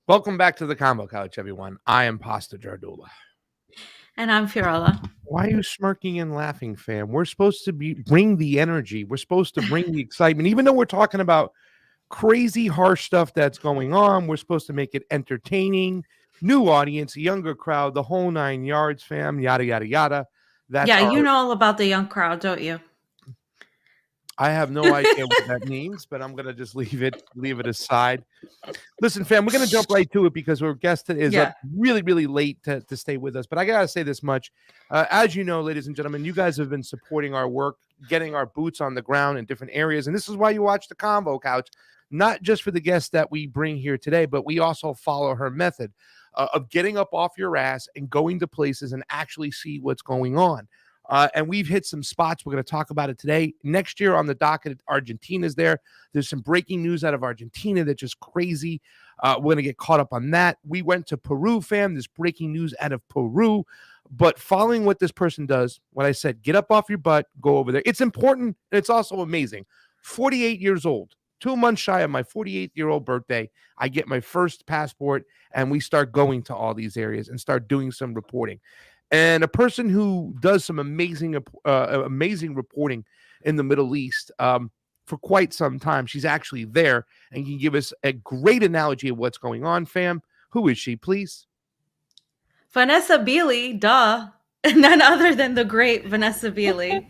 Welcome back to the Combo Couch, everyone. I am Pasta Jardula. And I'm Fiorella. Why are you smirking and laughing, fam? We're supposed to bring the energy. We're supposed to bring the excitement. Even though we're talking about crazy, harsh stuff that's going on, we're supposed to make it entertaining, new audience, younger crowd, the whole 9 yards, fam, yada, yada, yada. That's Yeah, our you know all about the young crowd, don't you? I have no idea what that means, but I'm gonna just leave it aside. Listen, fam, we're going to jump right to it because our guest is up Yeah. really, really late to stay with us. But I got to say this much. As you know, ladies and gentlemen, you guys have been supporting our work, getting our boots on the ground in different areas. And this is why you watch the Combo Couch, not just for the guests that we bring here today, but we also follow her method of getting up off your ass and going to places and actually see what's going on. And we've hit some spots. We're going to talk about it today. Next year on the docket, Argentina's there. There's some breaking news out of Argentina that's just crazy. We're going to get caught up on that. We went to Peru, fam. There's breaking news out of Peru. But following what this person does, what I said, get up off your butt, go over there. It's important. And it's also amazing. 48 years old, 2 months shy of my 48-year-old birthday, I get my first passport and we start going to all these areas and start doing some reporting. And a person who does some amazing reporting in the Middle East for quite some time. She's actually there and can give us a great analogy of what's going on, fam. Who is she, please? Vanessa Beeley, duh. None other than the great Vanessa Beeley.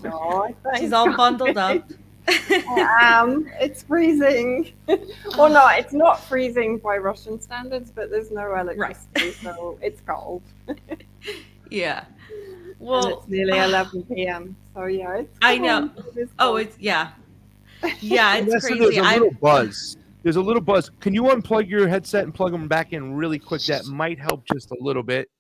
Oh, She's thanks, all guys. bundled up. It's freezing. Well, no, it's not freezing by Russian standards, but there's no Right. electricity, so it's cold. Yeah. And Well, it's nearly 11 p.m. So yeah, it's I know. cold. It is Oh, cold. it's yeah. Yeah, it's Vanessa, there's crazy. a little buzz. There's a little buzz. Can you unplug your headset and plug them back in really quick? That might help just a little bit.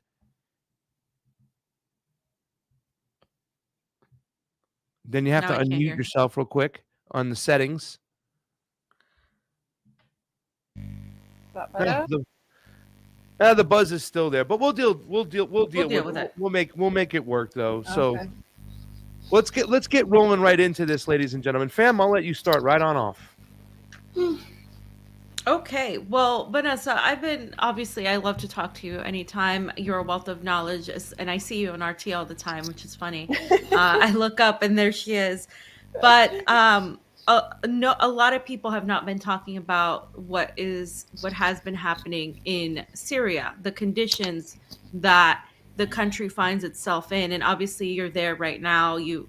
Then you have Now to I can't unmute hear. yourself real quick on the settings. Is that Eh, better? the, the buzz is still there, but we'll We'll deal deal with with it. it. We'll make it work though. So Okay. let's get rolling right into this, ladies and gentlemen. Fam, I'll let you start right on off. Okay, well, Vanessa, I love to talk to you anytime. You're a wealth of knowledge, and I see you on RT all the time, which is funny. I look up and there she is. But no, a lot of people have not been talking about what has been happening in Syria, the conditions that the country finds itself in, and obviously you're there right now. You've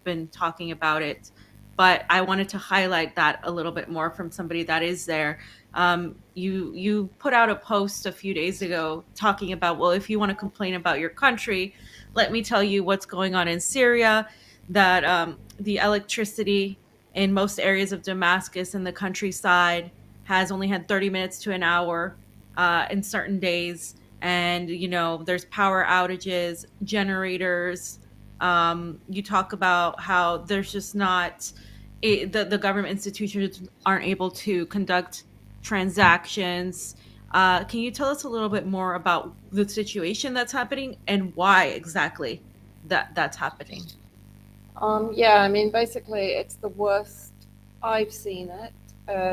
been talking about it, but I wanted to highlight that a little bit more from somebody that is there. You put out a post a few days ago talking about, well, if you want to complain about your country, let me tell you what's going on in Syria. That the electricity in most areas of Damascus and the countryside has only had 30 minutes to an hour in certain days, and there's power outages, generators. You talk about how there's just not the government institutions aren't able to conduct transactions. Can you tell us a little bit more about the situation that's happening and why exactly that's happening? Yeah, I mean, basically, it's the worst I've seen it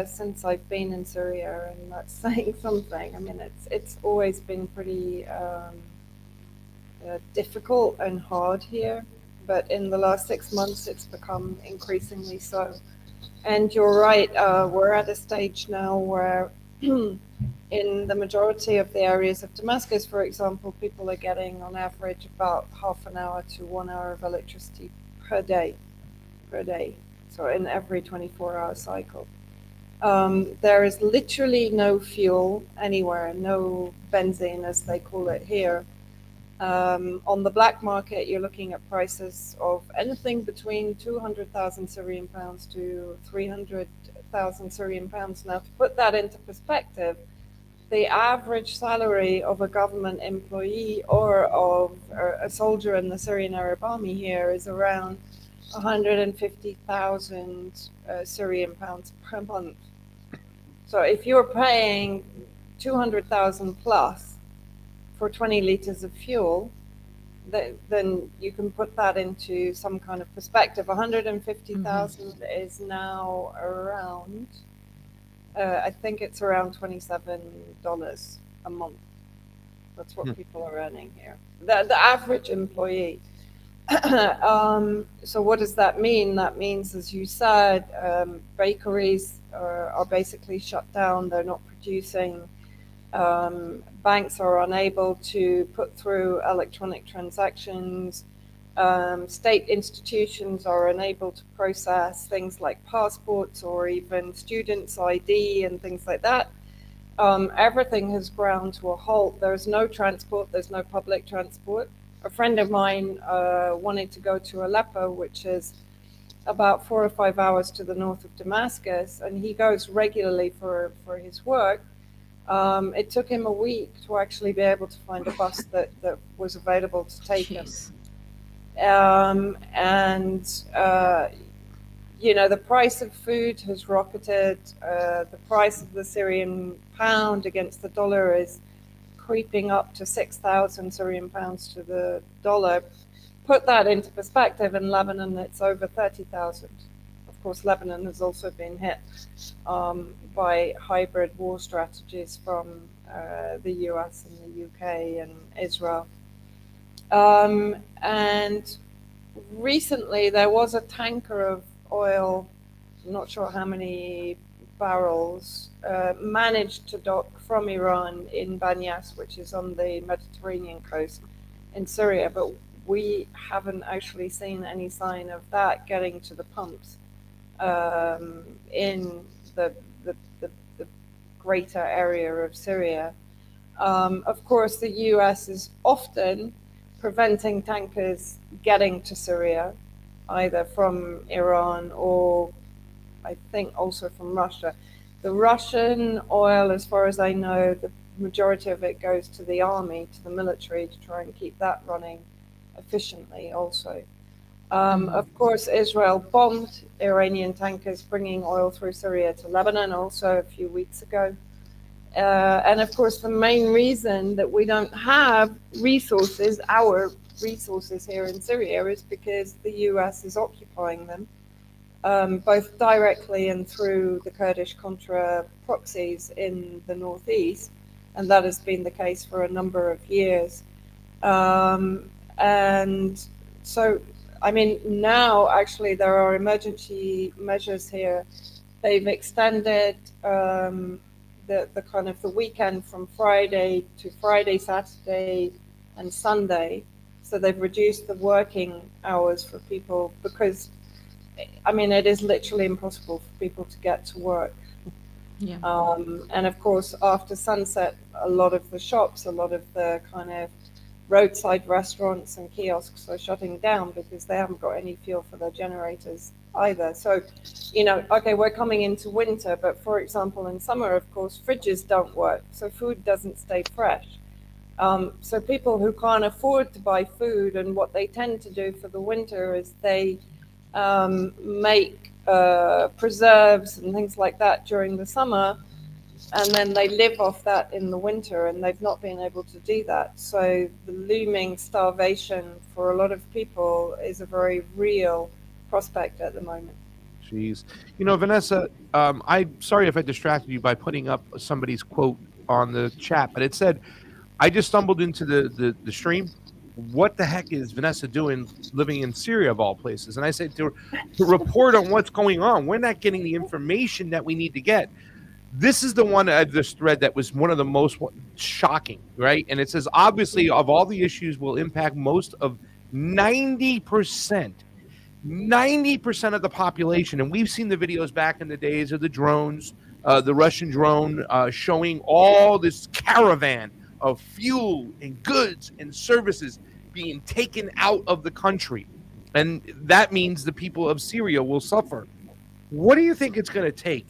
since I've been in Syria, and that's saying something. I mean, it's always been pretty difficult and hard here, but in the last 6 months, it's become increasingly so. And you're right, we're at a stage now where, in the majority of the areas of Damascus, for example, people are getting on average about half an hour to 1 hour of electricity per day, per day. So in every 24-hour cycle. There is literally no fuel anywhere, no benzene as they call it here. On the black market, you're looking at prices of anything between 200,000 Syrian pounds to 300,000 Syrian pounds. Now, to put that into perspective, the average salary of a government employee or of a soldier in the Syrian Arab Army here is around 150,000 Syrian pounds per month. So if you're paying 200,000 plus for 20 liters of fuel, then you can put that into some kind of perspective. Mm-hmm. 150,000 is now around I think it's around $27 a month. That's what people are earning here. The average employee. So what does that mean? That means, as you said, bakeries are basically shut down. They're not producing. Banks are unable to put through electronic transactions. State institutions are unable to process things like passports or even students' ID and things like that. Everything has ground to a halt. There's no transport, there's no public transport. A friend of mine wanted to go to Aleppo, which is about 4 or 5 hours to the north of Damascus, and he goes regularly for his work. It took him a week to actually be able to find a bus that was available to take him. And the price of food has rocketed. The price of the Syrian pound against the dollar is creeping up to 6,000 Syrian pounds to the dollar. Put that into perspective, in Lebanon it's over 30,000. Of course, Lebanon has also been hit by hybrid war strategies from the US and the UK and Israel. And recently there was a tanker of oil, I'm not sure how many barrels, managed to dock from Iran in Banyas, which is on the Mediterranean coast in Syria, but we haven't actually seen any sign of that getting to the pumps in the greater area of Syria. Of course, the US is often preventing tankers getting to Syria, either from Iran or I think also from Russia. The Russian oil, as far as I know, the majority of it goes to the army, to the military, to try and keep that running efficiently also. Of course, Israel bombed Iranian tankers bringing oil through Syria to Lebanon also a few weeks ago. And of course, the main reason that we don't have resources, our resources here in Syria, is because the US is occupying them, both directly and through the Kurdish Contra proxies in the northeast. And that has been the case for a number of years. And so, I mean, now actually there are emergency measures here. They've extended the kind of the weekend from Friday to Friday, Saturday, and Sunday. So they've reduced the working hours for people because, I mean, it is literally impossible for people to get to work. Yeah. And of course, after sunset, a lot of the shops, a lot of the kind of roadside restaurants and kiosks are shutting down because they haven't got any fuel for their generators either. So, okay, we're coming into winter, but for example, in summer, of course, fridges don't work, so food doesn't stay fresh. So people who can't afford to buy food, and what they tend to do for the winter is they make preserves and things like that during the summer, and then they live off that in the winter, and they've not been able to do that. So the looming starvation for a lot of people is a very real prospect at the moment. Jeez. Vanessa, I'm sorry if I distracted you by putting up somebody's quote on the chat, but it said, I just stumbled into the stream. What the heck is Vanessa doing living in Syria of all places? And I said to report on what's going on. We're not getting the information that we need to get. This is the one, this thread that was one of the most shocking, right? And it says, obviously, of all the issues will impact most of 90% of the population. And we've seen the videos back in the days of the drones, the Russian drone showing all this caravan of fuel and goods and services being taken out of the country. And that means the people of Syria will suffer. What do you think it's going to take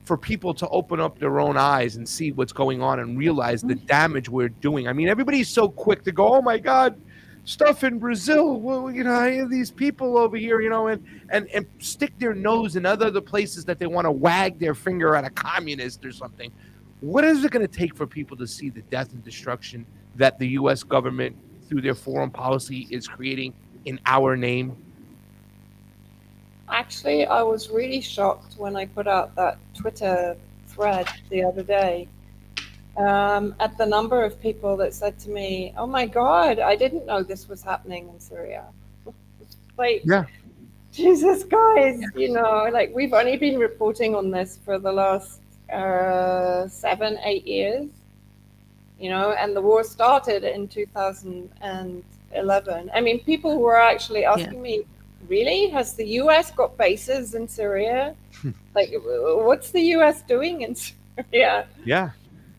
for people to open up their own eyes and see what's going on and realize the damage we're doing? I mean, everybody's so quick to go, oh my God, stuff in Brazil. Well, I have these people over here, and stick their nose in other places that they want to wag their finger at a communist or something. What is it going to take for people to see the death and destruction that the U.S. government, through their foreign policy, is creating in our name? Actually, I was really shocked when I put out that Twitter thread the other day at the number of people that said to me, "Oh my God, I didn't know this was happening in Syria." Like, Yeah. Jesus, guys, like we've only been reporting on this for the last 7, 8 years, and the war started in 2011. I mean, people were actually asking me, really? Has the US got bases in Syria? Like, what's the US doing in Syria? Yeah.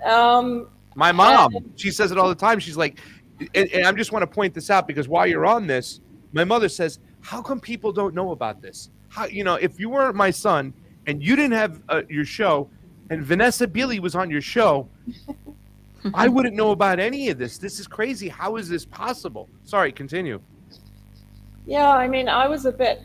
Um, My mom, she says it all the time. She's like, and I just want to point this out because while you're on this, my mother says, how come people don't know about this? How, if you weren't my son and you didn't have your show and Vanessa Beeley was on your show, I wouldn't know about any of this. This is crazy. How is this possible? Sorry, continue. Yeah, I mean, I was a bit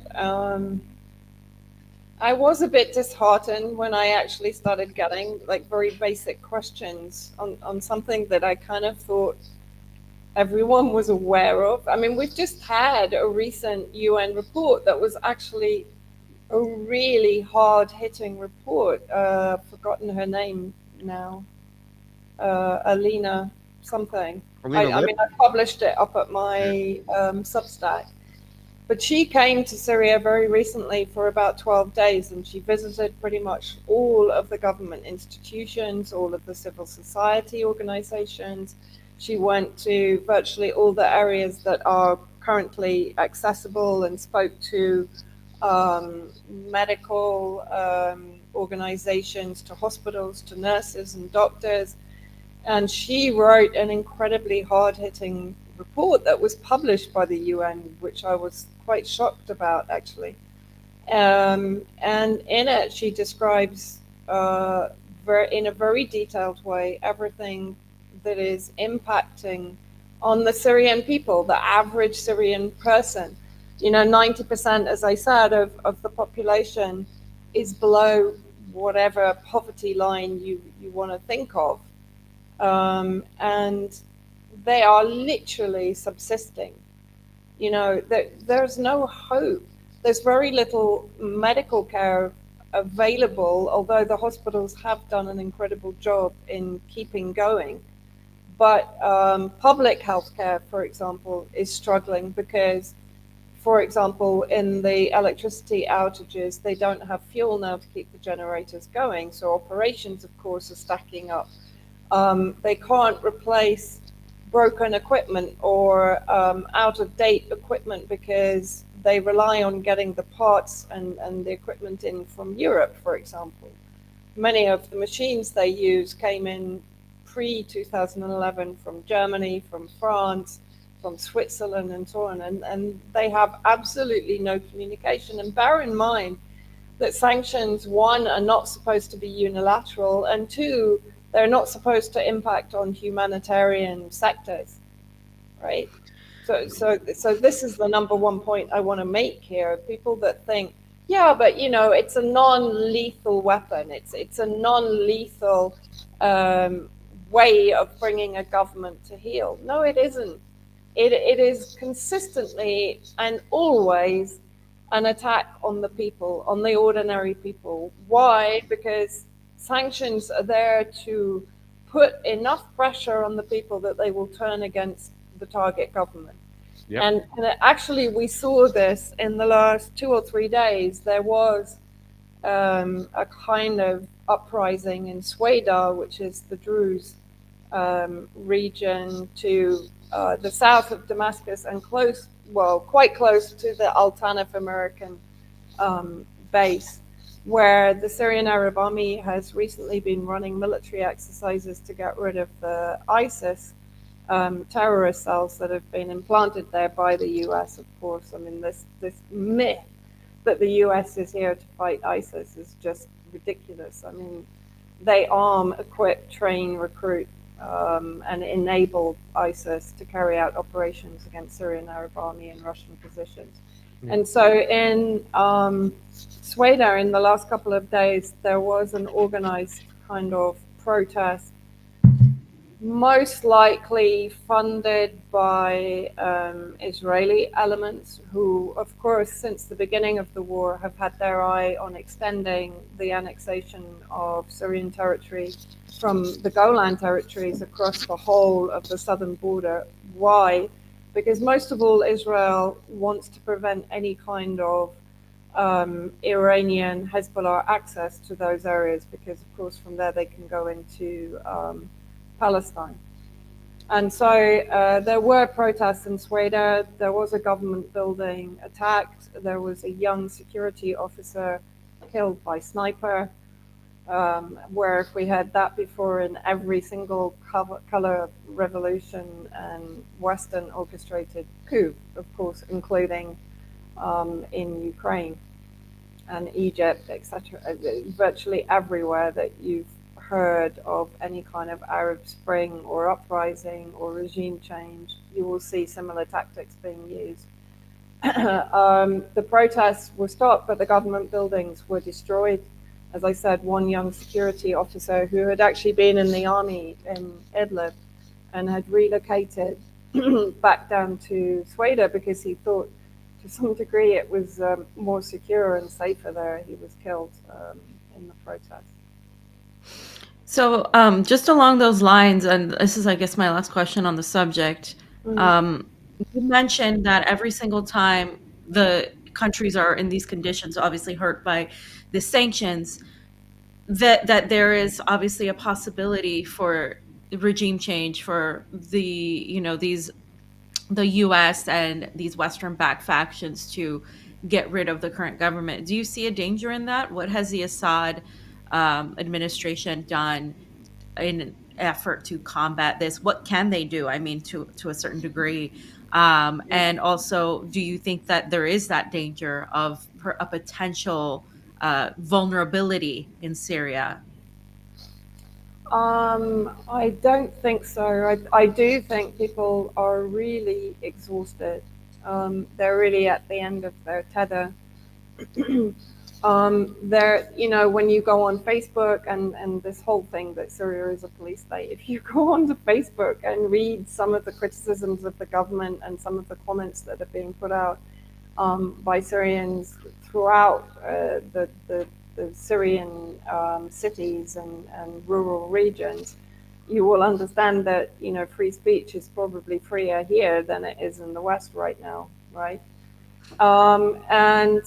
disheartened when I actually started getting like very basic questions on something that I kind of thought everyone was aware of. I mean, we've just had a recent UN report that was actually a really hard-hitting report. Forgotten her name now. Alina something. I mean, I published it up at my Substack. But she came to Syria very recently for about 12 days, and she visited pretty much all of the government institutions, all of the civil society organizations. She went to virtually all the areas that are currently accessible and spoke to medical organizations, to hospitals, to nurses and doctors. And she wrote an incredibly hard-hitting report that was published by the UN, which I was quite shocked about, actually. And in it, she describes in a very detailed way everything that is impacting on the Syrian people, the average Syrian person. 90%, as I said, of the population is below whatever poverty line you want to think of. And they are literally subsisting. There's no hope. There's very little medical care available, although the hospitals have done an incredible job in keeping going. But public health care, for example, is struggling because, for example, in the electricity outages, they don't have fuel now to keep the generators going. So operations, of course, are stacking up. They can't replace broken equipment or out-of-date equipment because they rely on getting the parts and the equipment in from Europe, for example. Many of the machines they use came in pre-2011 from Germany, from France, from Switzerland, and so on. And they have absolutely no communication. And bear in mind that sanctions, one, are not supposed to be unilateral, and two, they're not supposed to impact on humanitarian sectors, right? So this is the number one point I want to make here. People that think, yeah, but it's a non-lethal weapon. It's a non-lethal way of bringing a government to heel. No, it isn't. It is consistently and always an attack on the people, on the ordinary people. Why? Because sanctions are there to put enough pressure on the people that they will turn against the target government. Yep. And actually, we saw this in the last 2 or 3 days. There was a kind of uprising in Sweda, which is the Druze region to the south of Damascus and quite close to the Al Tanf American base, where the Syrian Arab Army has recently been running military exercises to get rid of the ISIS terrorist cells that have been implanted there by the US, of course. I mean, this myth that the US is here to fight ISIS is just ridiculous. I mean, they arm, equip, train, recruit, and enable ISIS to carry out operations against Syrian Arab Army and Russian positions. And so in Sweda, in the last couple of days, there was an organized kind of protest most likely funded by Israeli elements who, of course, since the beginning of the war, have had their eye on extending the annexation of Syrian territory from the Golan territories across the whole of the southern border. Why? Because most of all, Israel wants to prevent any kind of Iranian Hezbollah access to those areas, because, of course, from there they can go into Palestine. And so there were protests in Sweden. There was a government building attacked. There was a young security officer killed by sniper. Where if we had that before in every single color revolution and Western orchestrated coup, of course, including in Ukraine and Egypt, etc., virtually everywhere that you've heard of any kind of Arab Spring or uprising or regime change, you will see similar tactics being used. The protests were stopped, but the government buildings were destroyed. As I said, one young security officer who had actually been in the army in Idlib and had relocated back down to Sweden because he thought to some degree it was more secure and safer there. He was killed in the protest. So, just along those lines, and this is, I guess, my last question on the subject. You mentioned that every single time the countries are in these conditions, obviously hurt by the sanctions, that there is obviously a possibility for regime change for the U.S. and these Western-backed factions to get rid of the current government. Do you see a danger in that? What has the Assad administration done in an effort to combat this? What can they do? I mean, to a certain degree. And also, do you think that there is that danger of a potential vulnerability in Syria? I don't think so. I do think people are really exhausted. They're really at the end of their tether. When you go on Facebook and this whole thing that Syria is a police state, if you go onto Facebook and read some of the criticisms of the government and some of the comments that are being put out by Syrians throughout the Syrian cities and rural regions, you will understand that free speech is probably freer here than it is in the West right now, right? And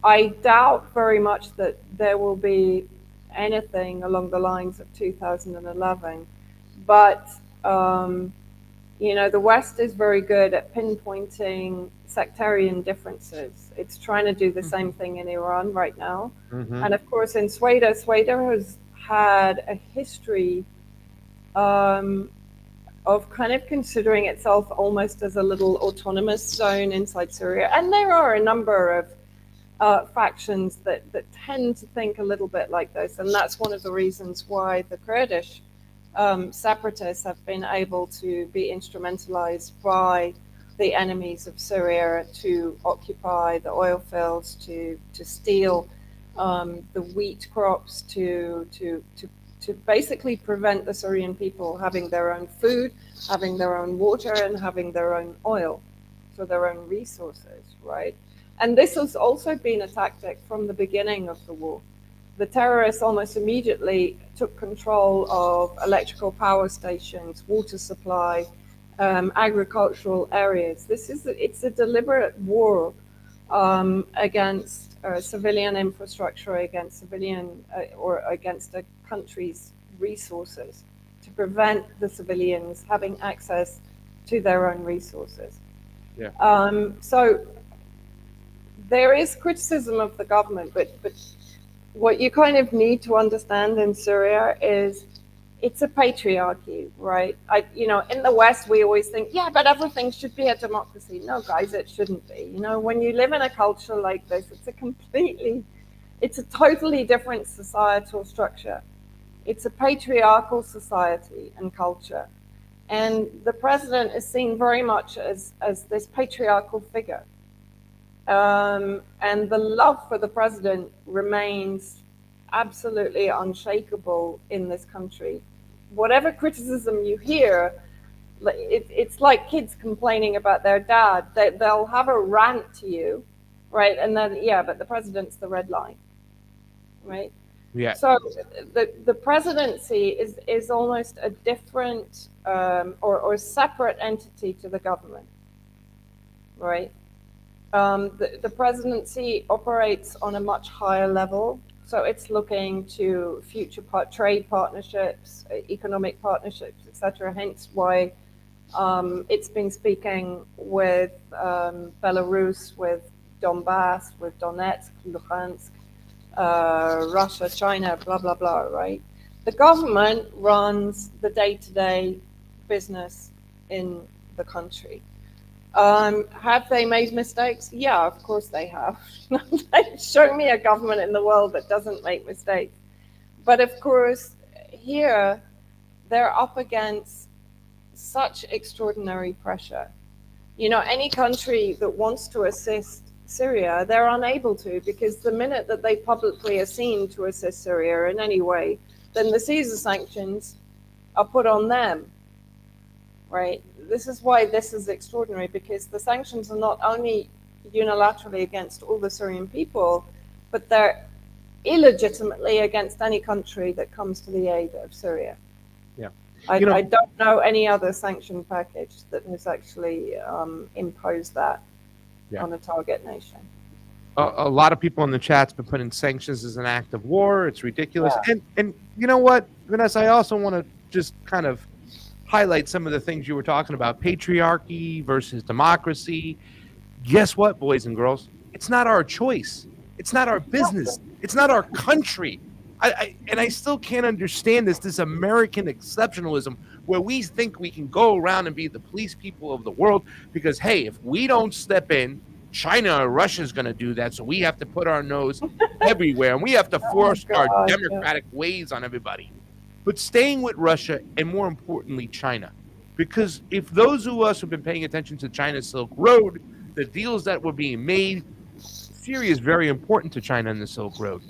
I doubt very much that there will be anything along the lines of 2011, but the West is very good at pinpointing sectarian differences. It's trying to do the same thing in Iran right now. And of course, in Sweden has had a history of kind of considering itself almost as a little autonomous zone inside Syria. And there are a number of factions that tend to think a little bit like this. And that's one of the reasons why the Kurdish separatists have been able to be instrumentalized by the enemies of Syria to occupy the oil fields, to steal the wheat crops, to basically prevent the Syrian people having their own food, having their own water, and having their own oil, so their own resources, right? And this has also been a tactic from the beginning of the war. The terrorists almost immediately took control of electrical power stations, water supply, agricultural areas. It's a deliberate war against civilian infrastructure, against or against a country's resources, to prevent the civilians having access to their own resources. Yeah. So there is criticism of the government, but what you kind of need to understand in Syria is it's a patriarchy, right? In the West, we always think, yeah, but everything should be a democracy. No, guys, it shouldn't be. When you live in a culture like this, it's a totally different societal structure. It's a patriarchal society and culture. And the president is seen very much as this patriarchal figure. And the love for the president remains absolutely unshakable in this country. whatever criticism you hear, it's like kids complaining about their dad. They'll have a rant to you, right? And then, yeah, but the president's the red line, right? Yeah. So the presidency is almost a different or separate entity to the government, right? The presidency operates on a much higher level. So it's looking to future trade partnerships, economic partnerships, etc. Hence why it's been speaking with Belarus, with Donbass, with Donetsk, Luhansk, Russia, China, blah, blah, blah, right? The government runs the day-to-day business in the country. Have they made mistakes? Yeah, of course they have. Show me a government in the world that doesn't make mistakes. But of course, here, they're up against such extraordinary pressure. You know, any country that wants to assist Syria, they're unable to, because the minute that they publicly are seen to assist Syria in any way, then the Caesar sanctions are put on them, right? This is why this is extraordinary, because the sanctions are not only unilaterally against all the Syrian people, but they're illegitimately against any country that comes to the aid of Syria. Yeah. I don't know any other sanction package that has actually imposed that on a target nation. A lot of people in the chat's been putting sanctions as an act of war. It's ridiculous. Yeah. And you know what, Vanessa, I also want to just kind of highlight some of the things you were talking about. Patriarchy versus democracy. Guess what, boys and girls? It's not our choice. It's not our business. It's not our country. I still can't understand this American exceptionalism where we think we can go around and be the police people of the world because, hey, if we don't step in, China or Russia is going to do that. So we have to put our nose everywhere and we have to force our democratic ways on everybody. But staying with Russia and more importantly, China, because if those of us who've been paying attention to China's Silk Road, the deals that were being made, Syria is very important to China in the Silk Road.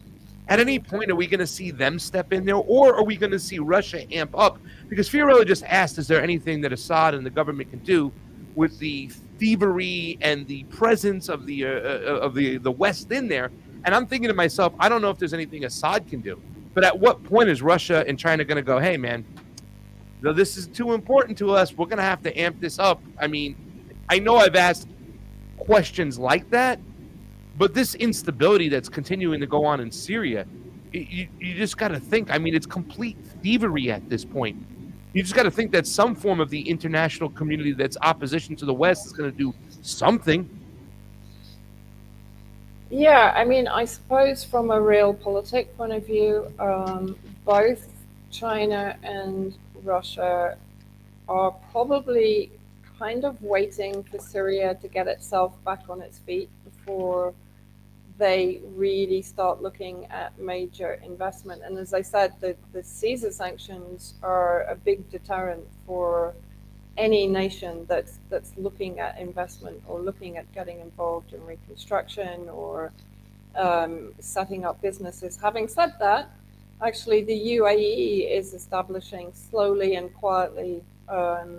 At any point, are we going to see them step in there, or are we going to see Russia amp up? Because Fiorella just asked, is there anything that Assad and the government can do with the thievery and the presence of the West in there? And I'm thinking to myself, I don't know if there's anything Assad can do. But at what point is Russia and China going to go, hey, man, this is too important to us. We're going to have to amp this up. I mean, I know I've asked questions like that, but this instability that's continuing to go on in Syria, you just got to think, I mean, it's complete thievery at this point. You just got to think that some form of the international community that's opposition to the West is going to do something. Yeah, I mean, I suppose from a realpolitik point of view, both China and Russia are probably kind of waiting for Syria to get itself back on its feet before they really start looking at major investment. And as I said, the Caesar sanctions are a big deterrent for any nation that's looking at investment or looking at getting involved in reconstruction or setting up businesses. Having said that, actually the UAE is establishing slowly and quietly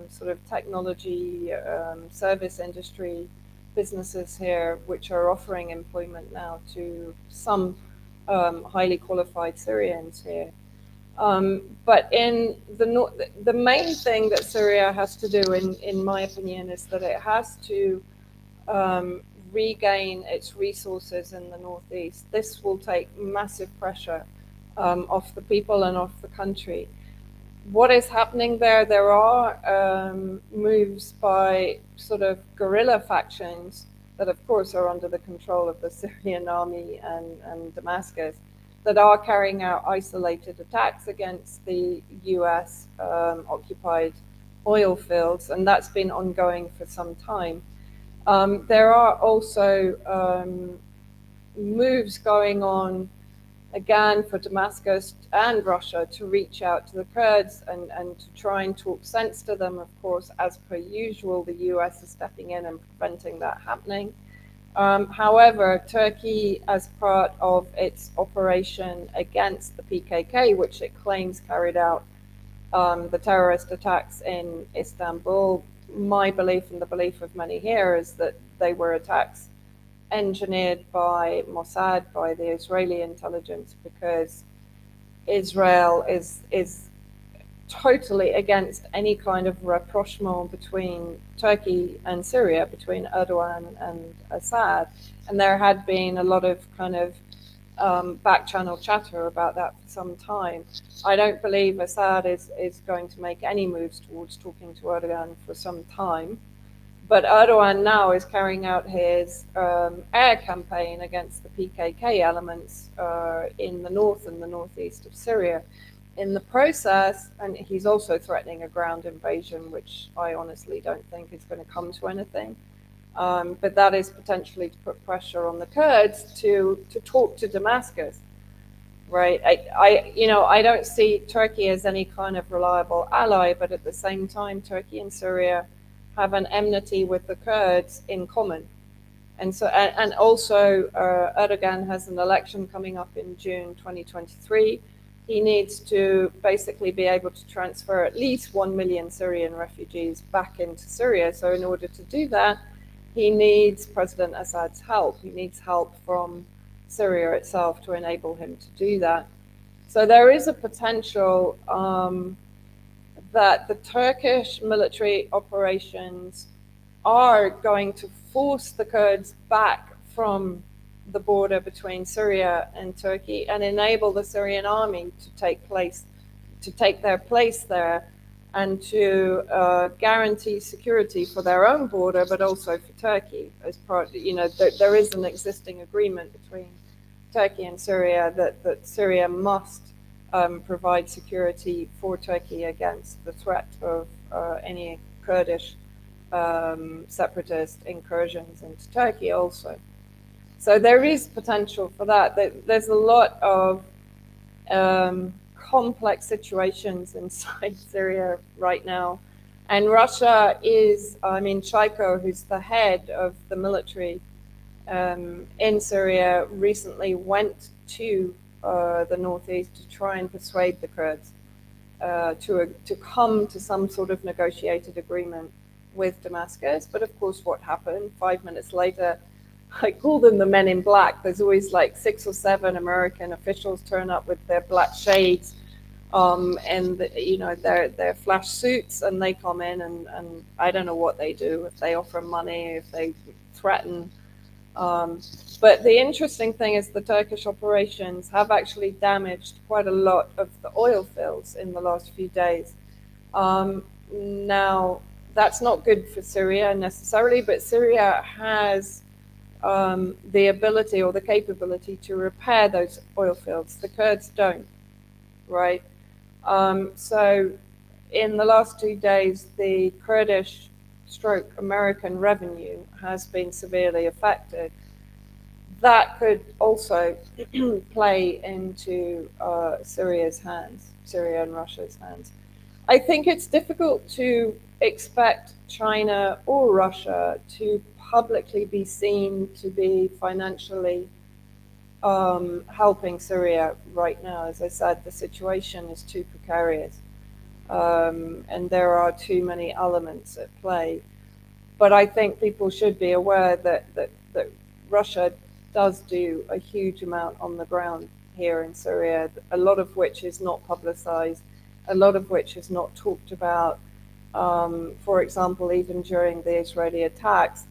sort of technology, service industry businesses here, which are offering employment now to some highly qualified Syrians here. But in the main thing that Syria has to do, in my opinion, is that it has to regain its resources in the northeast. This will take massive pressure off the people and off the country. What is happening there? There are moves by sort of guerrilla factions that, of course, are under the control of the Syrian army and Damascus, that are carrying out isolated attacks against the US occupied oil fields, and that's been ongoing for some time. There are also moves going on, again, for Damascus and Russia to reach out to the Kurds and to try and talk sense to them. Of course, as per usual, the US is stepping in and preventing that happening. However, Turkey, as part of its operation against the PKK, which it claims carried out the terrorist attacks in Istanbul, my belief and the belief of many here is that they were attacks engineered by Mossad, by the Israeli intelligence, because Israel is totally against any kind of rapprochement between Turkey and Syria, between Erdogan and Assad. And there had been a lot of kind of back channel chatter about that for some time. I don't believe Assad is going to make any moves towards talking to Erdogan for some time. But Erdogan now is carrying out his air campaign against the PKK elements in the north and the northeast of Syria. In the process, and he's also threatening a ground invasion, which I honestly don't think is going to come to anything. But that is potentially to put pressure on the Kurds to talk to Damascus, right? I don't see Turkey as any kind of reliable ally, but at the same time, Turkey and Syria have an enmity with the Kurds in common. And so, and also, Erdogan has an election coming up in June 2023. He needs to basically be able to transfer at least 1 million Syrian refugees back into Syria. So in order to do that, he needs President Assad's help. He needs help from Syria itself to enable him to do that. So there is a potential that the Turkish military operations are going to force the Kurds back from the border between Syria and Turkey and enable the Syrian army to take their place there, and to guarantee security for their own border, but also for Turkey. As part, there is an existing agreement between Turkey and Syria that Syria must provide security for Turkey against the threat of any Kurdish separatist incursions into Turkey also. So there is potential for that. There's a lot of complex situations inside Syria right now. And Russia is, Chaiko, who's the head of the military in Syria, recently went to the northeast to try and persuade the Kurds to come to some sort of negotiated agreement with Damascus. But of course, what happened 5 minutes later, I call them the men in black. There's always like 6 or 7 American officials turn up with their black shades and their flash suits, and they come in and I don't know what they do, if they offer money, if they threaten. But the interesting thing is the Turkish operations have actually damaged quite a lot of the oil fields in the last few days. Now, that's not good for Syria necessarily, but Syria has the ability or the capability to repair those oil fields. The Kurds don't, right? So in the last 2 days, the Kurdish stroke American revenue has been severely affected. That could also play into Syria's hands, Syria and Russia's hands. I think it's difficult to expect China or Russia to publicly be seen to be financially helping Syria right now. As I said, the situation is too precarious, and there are too many elements at play. But I think people should be aware that Russia does do a huge amount on the ground here in Syria, a lot of which is not publicized, a lot of which is not talked about. For example, even during the Israeli attacks,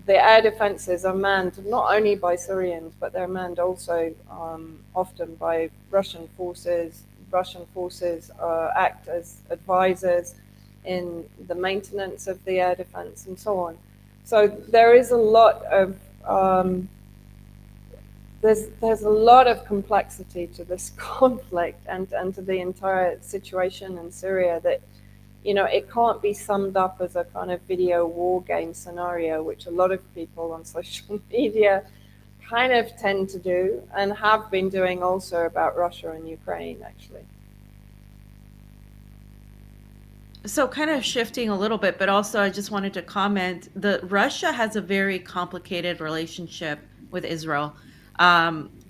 the air defenses are manned not only by Syrians, but they're manned also often by Russian forces. Russian forces act as advisors in the maintenance of the air defense and so on. So there is a lot of there's a lot of complexity to this conflict and to the entire situation in Syria that, it can't be summed up as a kind of video war game scenario, which a lot of people on social media kind of tend to do and have been doing also about Russia and Ukraine, actually. So kind of shifting a little bit, but also I just wanted to comment that Russia has a very complicated relationship with Israel.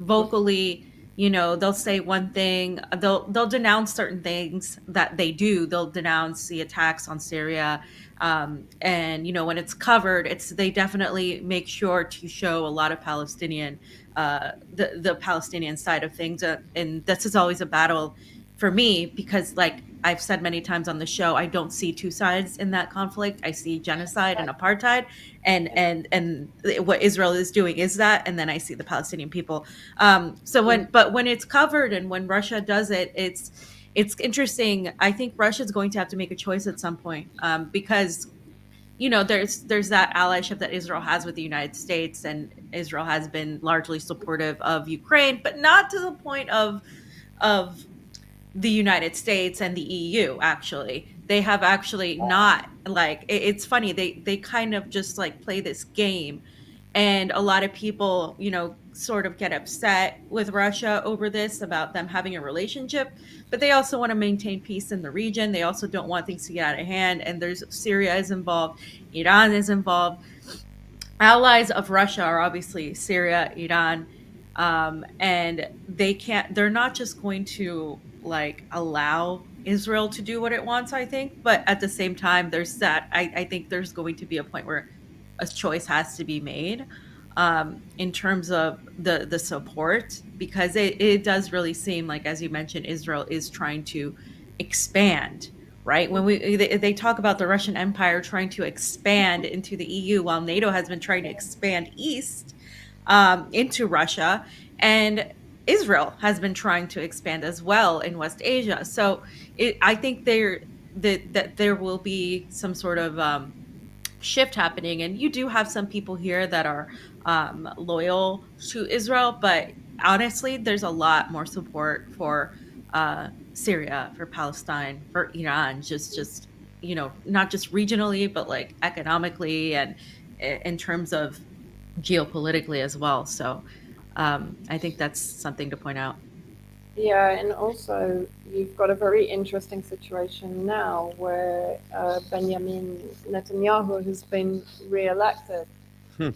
Vocally, they'll say one thing, they'll denounce certain things that they do. They'll denounce the attacks on Syria, and when it's covered, they definitely make sure to show a lot of Palestinian, the Palestinian side of things, and this is always a battle for me because, like I've said many times on the show, I don't see two sides in that conflict. I see genocide and apartheid, and what Israel is doing is that, and then I see the Palestinian people. But when it's covered and when Russia does it, it's interesting. I think Russia's going to have to make a choice at some point, because there's that allyship that Israel has with the United States, and Israel has been largely supportive of Ukraine, but not to the point of the United States and the EU. Actually, they have actually not, like, it's funny, they kind of just like play this game, and a lot of people sort of get upset with Russia over this, about them having a relationship, but they also want to maintain peace in the region. They also don't want things to get out of hand, and there's Syria is involved, Iran is involved. Allies of Russia are obviously Syria, Iran, and they're not just going to like allow Israel to do what it wants, I think, but at the same time, I think there's going to be a point where a choice has to be made, in terms of the support, because it does really seem like, as you mentioned, Israel is trying to expand. Right, when they talk about the Russian Empire trying to expand into the EU, while NATO has been trying to expand east, into Russia, and Israel has been trying to expand as well in West Asia. So I think that there will be some sort of shift happening, and you do have some people here that are loyal to Israel, but honestly, there's a lot more support for Syria, for Palestine, for Iran, just not just regionally, but like economically, and in terms of geopolitically as well. So I think that's something to point out. Yeah, and also you've got a very interesting situation now where Benjamin Netanyahu has been re-elected.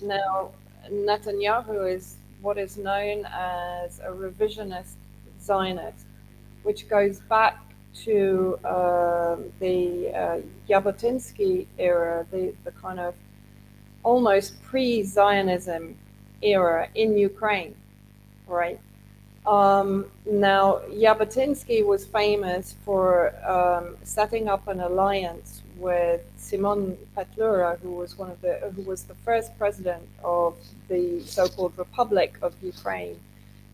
Now, Netanyahu is what is known as a revisionist Zionist, which goes back to the Jabotinsky era, the kind of almost pre-Zionism era in Ukraine, right? Now, Jabotinsky was famous for setting up an alliance with Simon Petlura, who was the first president of the so-called Republic of Ukraine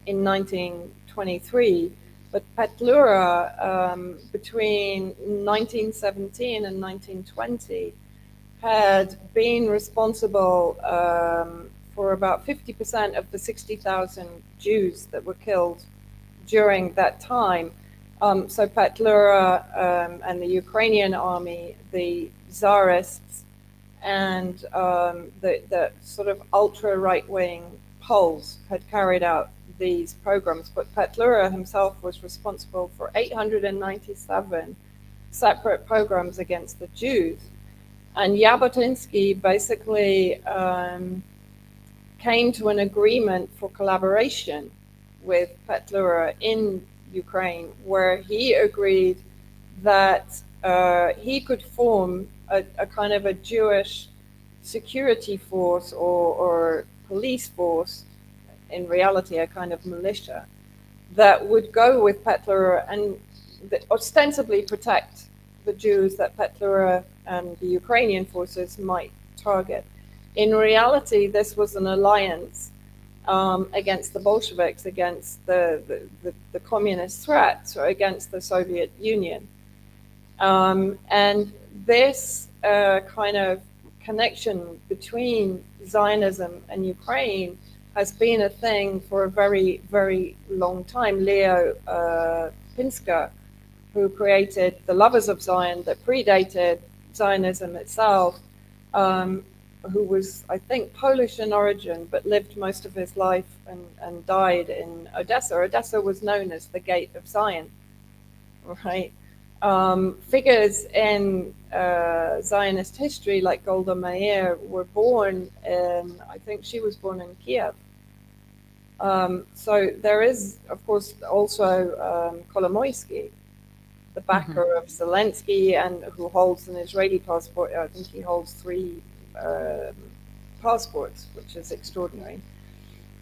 in 1923. But Petlura, between 1917 and 1920, had been responsible for about 50% of the 60,000 Jews that were killed during that time. So Petlura and the Ukrainian army, the Tsarists, and the sort of ultra right-wing Poles had carried out these pogroms. But Petlura himself was responsible for 897 separate pogroms against the Jews. And Jabotinsky basically came to an agreement for collaboration with Petlura in Ukraine, where he agreed that he could form a kind of a Jewish security force or police force, in reality a kind of militia, that would go with Petlura and ostensibly protect the Jews that Petlura and the Ukrainian forces might target. In reality, this was an alliance against the Bolsheviks, against the communist threats, or against the Soviet Union. And this kind of connection between Zionism and Ukraine has been a thing for a very, very long time. Leo Pinsker, who created the Lovers of Zion that predated Zionism itself, who was, I think, Polish in origin, but lived most of his life and died in Odessa. Odessa was known as the Gate of Zion, right? Figures in Zionist history like Golda Meir were born in, I think she was born in Kiev. So there is, of course, also Kolomoisky, the backer of Zelensky, and who holds an Israeli passport. I think he holds 3 passports, which is extraordinary.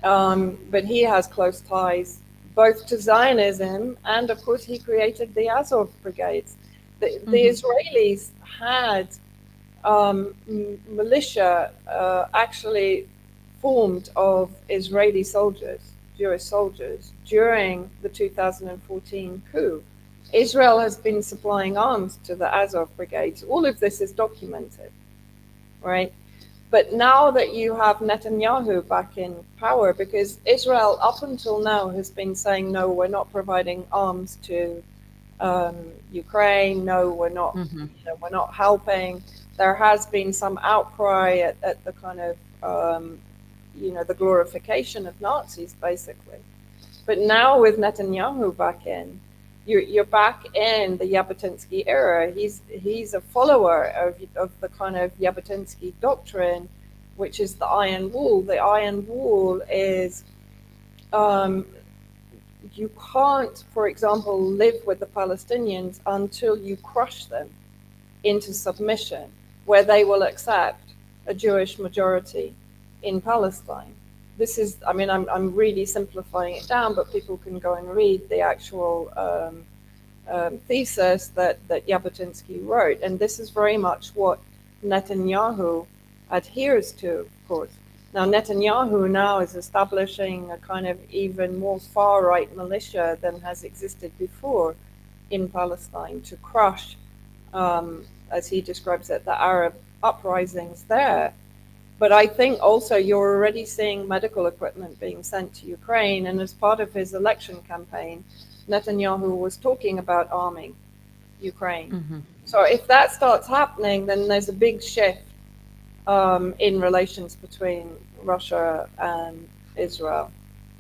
But he has close ties both to Zionism and, of course, he created the Azov brigades. The Israelis had militia actually formed of Israeli soldiers, Jewish soldiers, during the 2014 coup. Israel has been supplying arms to the Azov brigades. All of this is documented, right? But now that you have Netanyahu back in power, because Israel up until now has been saying, no, we're not providing arms to Ukraine, no, we're not, we're not helping. There has been some outcry at the kind of, the glorification of Nazis, basically. But now with Netanyahu back in, you're back in the Jabotinsky era. He's a follower of the kind of Jabotinsky doctrine, which is the iron wall. The iron wall is you can't, for example, live with the Palestinians until you crush them into submission, where they will accept a Jewish majority in Palestine. This is, I mean, I'm really simplifying it down, but people can go and read the actual thesis that Jabotinsky wrote. And this is very much what Netanyahu adheres to, of course. Now, Netanyahu now is establishing a kind of even more far-right militia than has existed before in Palestine to crush, as he describes it, the Arab uprisings there. But I think also you're already seeing medical equipment being sent to Ukraine. And as part of his election campaign, Netanyahu was talking about arming Ukraine. So if that starts happening, then there's a big shift in relations between Russia and Israel.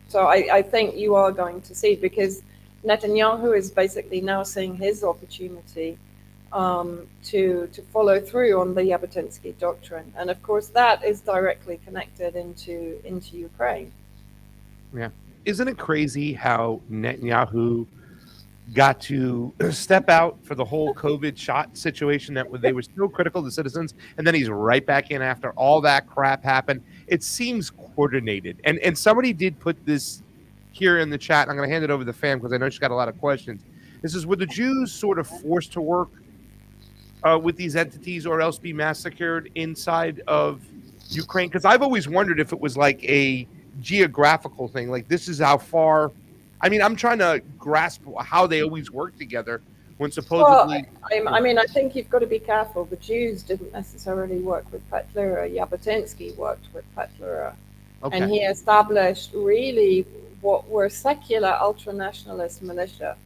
So I think you are going to see, because Netanyahu is basically now seeing his opportunity to follow through on the Jabotinsky doctrine, and of course that is directly connected into Ukraine. Yeah, isn't it crazy how Netanyahu got to step out for the whole COVID shot situation that they were still critical to citizens, and then he's right back in after all that crap happened? It seems coordinated, and somebody did put this here in the chat. I'm going to hand it over to the fam because I know she's got a lot of questions. This is, were the Jews sort of forced to work with these entities or else be massacred inside of Ukraine? Because I've always wondered if it was like a geographical thing, like this is how far. I mean, I'm trying to grasp how they always work together when supposedly. Well, I mean, I think you've got to be careful. The Jews didn't necessarily work with Petlura. Jabotinsky worked with Petlura, and he established really what were secular ultranationalist militia.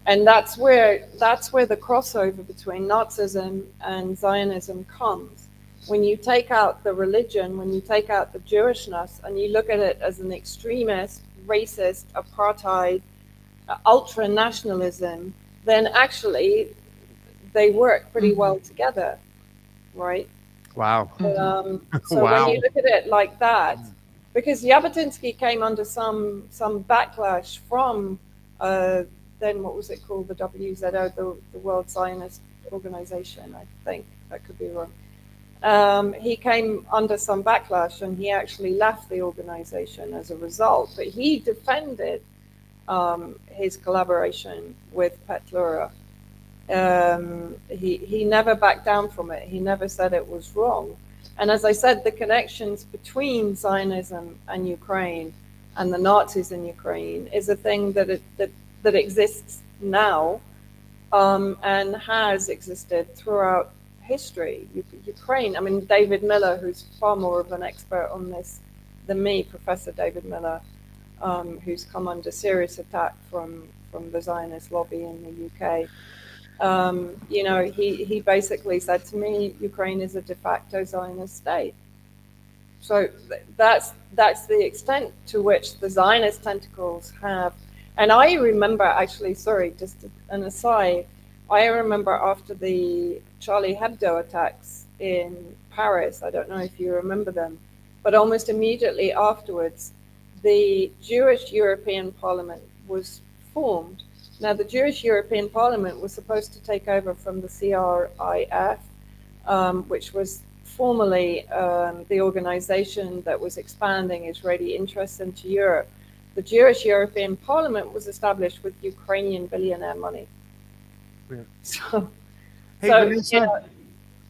And that's where the crossover between Nazism and Zionism comes. When you take out the religion, when you take out the Jewishness, and you look at it as an extremist, racist, apartheid, ultra-nationalism, then actually they work pretty well together, right? Wow. So when you look at it like that, because Jabotinsky came under some backlash from then what was it called, the WZO, the World Zionist Organization, I think, I could be wrong. He came under some backlash, and he actually left the organization as a result. But he defended his collaboration with Petlura. He never backed down from it. He never said it was wrong. And as I said, the connections between Zionism and Ukraine and the Nazis in Ukraine is a thing that exists now and has existed throughout history. Ukraine, I mean, David Miller, who's far more of an expert on this than me, Professor David Miller, who's come under serious attack from the Zionist lobby in the UK. He basically said to me, Ukraine is a de facto Zionist state. So that's the extent to which the Zionist tentacles have. And I remember, actually, sorry, just an aside, I remember after the Charlie Hebdo attacks in Paris, I don't know if you remember them, but almost immediately afterwards, the Jewish European Parliament was formed. Now, the Jewish European Parliament was supposed to take over from the CRIF, which was formerly the organization that was expanding Israeli interests into Europe. The Jewish European Parliament was established with Ukrainian billionaire money. Yeah. So, Hey, so Vanessa, you know,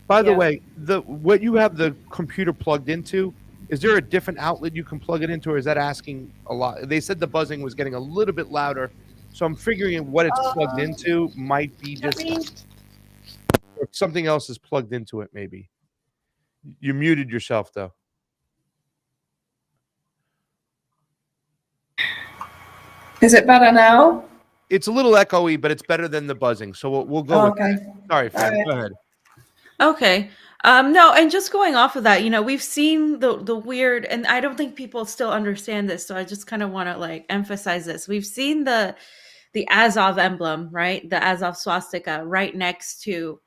by the yeah. way, what you have the computer plugged into, is there a different outlet you can plug it into, or is that asking a lot? They said the buzzing was getting a little bit louder, so I'm figuring what it's plugged into might be I just mean, or something else is plugged into it. Maybe you muted yourself though. Is it better now? It's a little echoey, but it's better than the buzzing. So we'll go with Okay. that. Sorry, Fran. right. Go ahead. Okay. No, and just going off of that, we've seen the weird, and I don't think people still understand this, so I just kind of want to like emphasize this. We've seen the Azov emblem, right? The Azov swastika right next to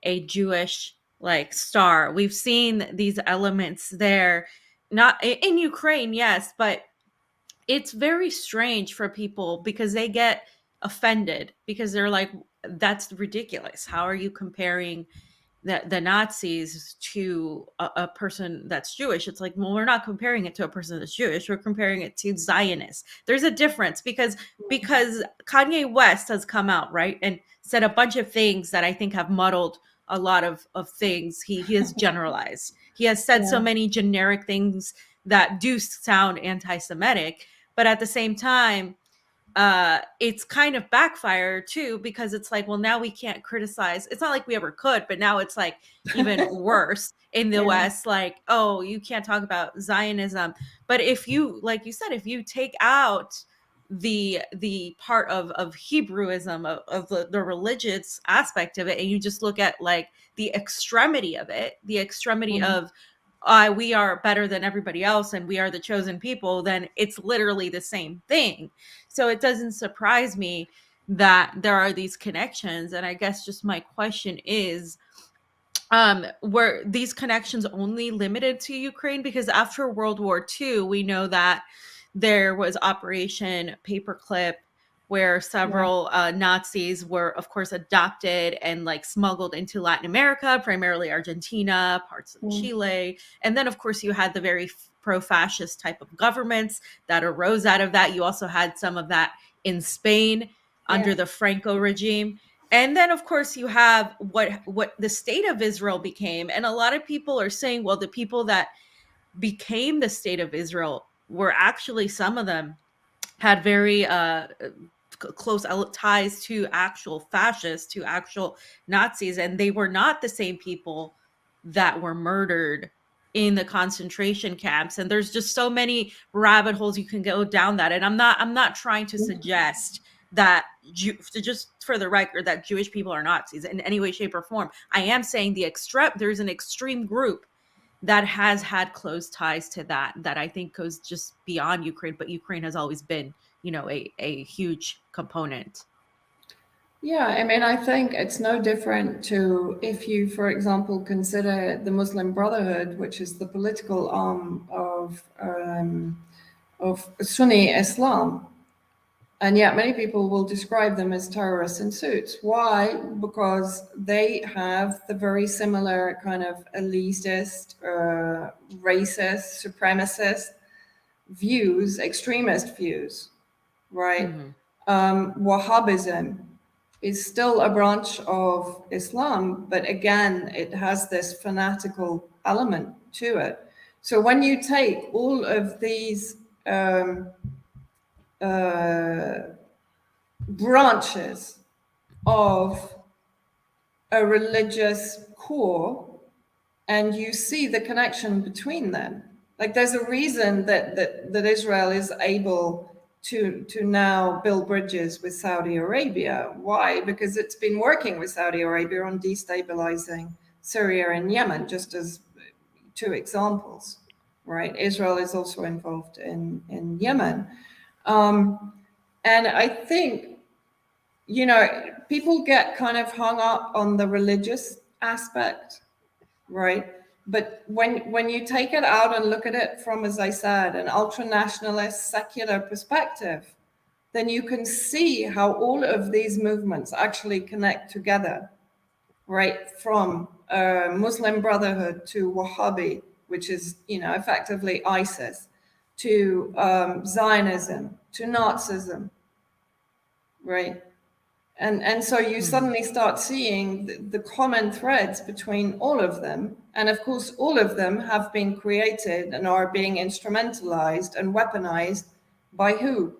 a Jewish like star. We've seen these elements there, not in Ukraine, yes, but it's very strange for people because they get offended because they're like, that's ridiculous. How are you comparing the Nazis to a person that's Jewish? It's like, well, we're not comparing it to a person that's Jewish. We're comparing it to Zionists. There's a difference because Kanye West has come out, right, and said a bunch of things that I think have muddled a lot of things. He has generalized. He has said so Yeah. many generic things that do sound anti-Semitic, but at the same time, it's kind of backfired too, because it's like, well, now we can't criticize. It's not like we ever could, but now it's like even worse in the Yeah. West. Like, oh, you can't talk about Zionism. But if you, like you said, if you take out the part of Hebrewism, of the religious aspect of it, and you just look at like the extremity of it, the extremity Mhm. of we are better than everybody else and we are the chosen people, then it's literally the same thing. So it doesn't surprise me that there are these connections. And I guess just my question is, were these connections only limited to Ukraine? Because after World War II, we know that there was Operation Paperclip, where several Nazis were, of course, adopted and like smuggled into Latin America, primarily Argentina, parts of Chile. And then, of course, you had the very pro-fascist type of governments that arose out of that. You also had some of that in Spain under the Franco regime. And then, of course, you have what the state of Israel became. And a lot of people are saying, well, the people that became the state of Israel were actually, some of them had very close ties to actual fascists, to actual Nazis, and they were not the same people that were murdered in the concentration camps. And there's just so many rabbit holes you can go down that. And I'm not trying to suggest that just for the record, that Jewish people are Nazis in any way, shape, or form. I am saying there's an extreme group that has had close ties to that I think goes just beyond Ukraine, but Ukraine has always been, a huge component. Yeah, I mean, I think it's no different to if you, for example, consider the Muslim Brotherhood, which is the political arm of Sunni Islam. And yet many people will describe them as terrorists in suits. Why? Because they have the very similar kind of elitist, racist, supremacist views, extremist views, right? Wahhabism is still a branch of Islam, but again, it has this fanatical element to it. So when you take all of these branches of a religious core and you see the connection between them, like there's a reason that Israel is able to now build bridges with Saudi Arabia. Why? Because it's been working with Saudi Arabia on destabilizing Syria and Yemen, just as two examples, right? Israel is also involved in Yemen. And I think, people get kind of hung up on the religious aspect, right? But when you take it out and look at it from, as I said, an ultra-nationalist secular perspective, then you can see how all of these movements actually connect together, right? From Muslim Brotherhood to Wahhabi, which is, effectively ISIS, to Zionism, to Nazism, right? And so you suddenly start seeing the common threads between all of them. And of course, all of them have been created and are being instrumentalized and weaponized by who?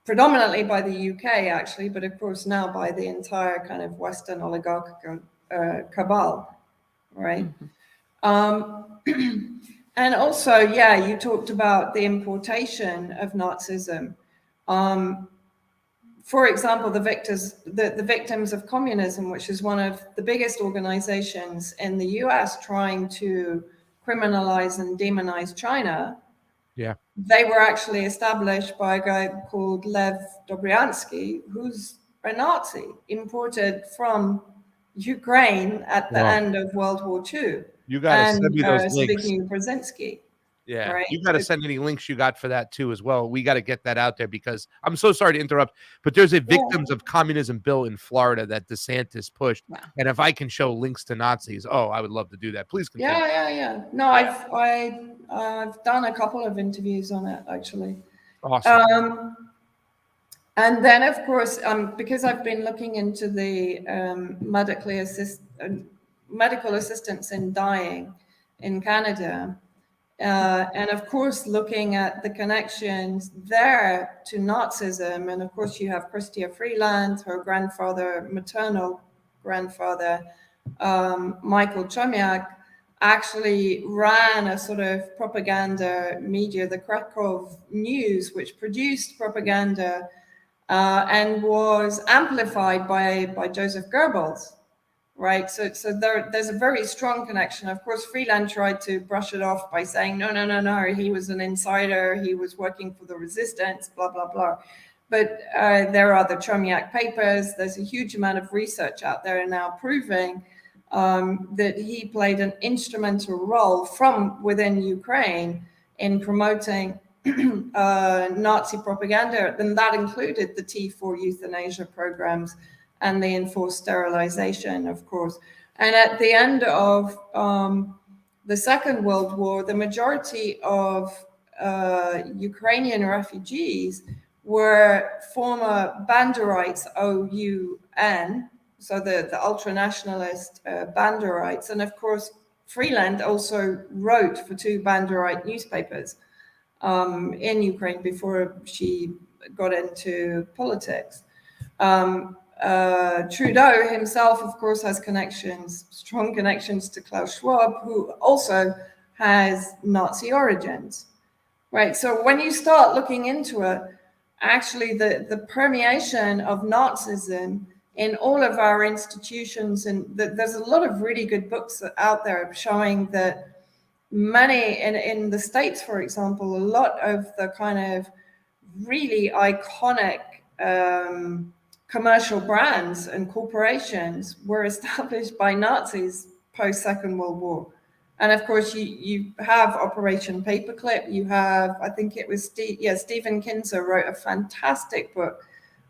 Predominantly by the UK, actually, but of course now by the entire kind of Western oligarchical cabal, right? And also, yeah, you talked about the importation of Nazism. For example, the Victims of Communism, which is one of the biggest organizations in the US trying to criminalize and demonize China. Yeah. They were actually established by a guy called Lev Dobryansky, who's a Nazi imported from Ukraine at the end of World War II. You got to send me those links. Zbigniew Brzezinski. Yeah, right? You got to send any links you got for that too as well. We got to get that out there because I'm so sorry to interrupt, but there's a Victims of Communism bill in Florida that DeSantis pushed, and if I can show links to Nazis, I would love to do that. Please continue. Yeah. No, I've done a couple of interviews on it actually. Awesome. And then, of course, because I've been looking into the medical assistance in dying in Canada. And of course, looking at the connections there to Nazism. And of course, you have Chrystia Freeland, her maternal grandfather, Michael Chomiak, actually ran a sort of propaganda media, the Krakow News, which produced propaganda and was amplified by Joseph Goebbels. Right, so there's a very strong connection. Of course, Freeland tried to brush it off by saying, no, he was an insider, he was working for the resistance, blah, blah, blah. But there are the Chomiak papers. There's a huge amount of research out there now proving that he played an instrumental role from within Ukraine in promoting Nazi propaganda. And that included the T4 euthanasia programs and the enforced sterilization, of course. And at the end of the Second World War, the majority of Ukrainian refugees were former Banderites, OUN, so the ultra-nationalist Banderites. And of course, Freeland also wrote for 2 Banderite newspapers in Ukraine before she got into politics. Trudeau himself, of course, has strong connections to Klaus Schwab, who also has Nazi origins, right? So when you start looking into it, actually the permeation of Nazism in all of our institutions, and there's a lot of really good books out there showing that many, in the States, for example, a lot of the kind of really iconic commercial brands and corporations were established by Nazis post-Second World War. And of course, you have Operation Paperclip. You have, I think it was Stephen Kinzer wrote a fantastic book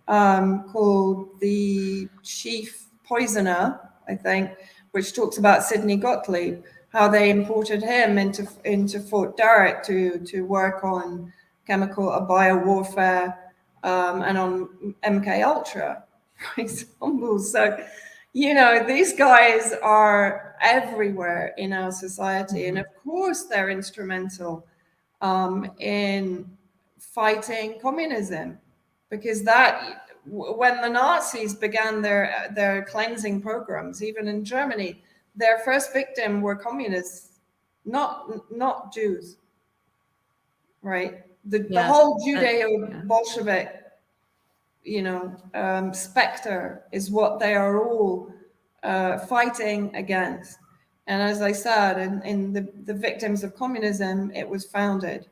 called The Chief Poisoner, I think, which talks about Sidney Gottlieb, how they imported him into Fort Derrick to work on biowarfare and on MK Ultra, for example. So, these guys are everywhere in our society. And of course, they're instrumental in fighting communism, because when the Nazis began their cleansing programs, even in Germany, their first victim were communists, not Jews, right? The whole Judeo-Bolshevik, specter is what they are all fighting against. And as I said, in the Victims of Communism, it was founded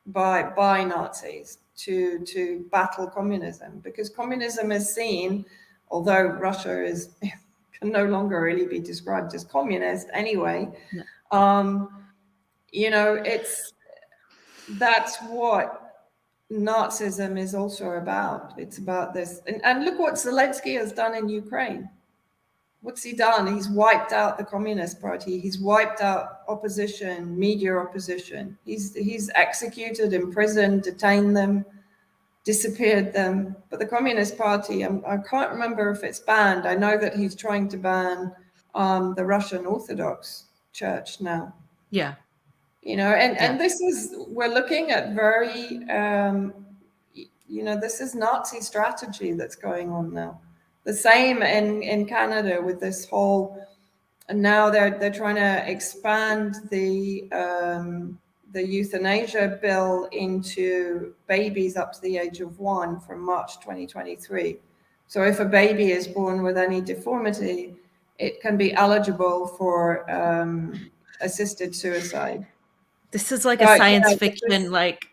by Nazis to battle communism, because communism is seen, although Russia is can no longer really be described as communist anyway. Yeah. That's what Nazism is also about. It's about this. And look what Zelensky has done in Ukraine. What's he done? He's wiped out the Communist Party. He's wiped out opposition, media opposition. He's executed, imprisoned, detained them, disappeared them. But the Communist Party, I can't remember if it's banned. I know that he's trying to ban the Russian Orthodox Church now. Yeah. And we're looking at very, this is Nazi strategy that's going on now. The same in Canada with this whole, and now they're trying to expand the euthanasia bill into babies up to the age of 1 from March 2023. So if a baby is born with any deformity, it can be eligible for assisted suicide. This is like a science fiction, like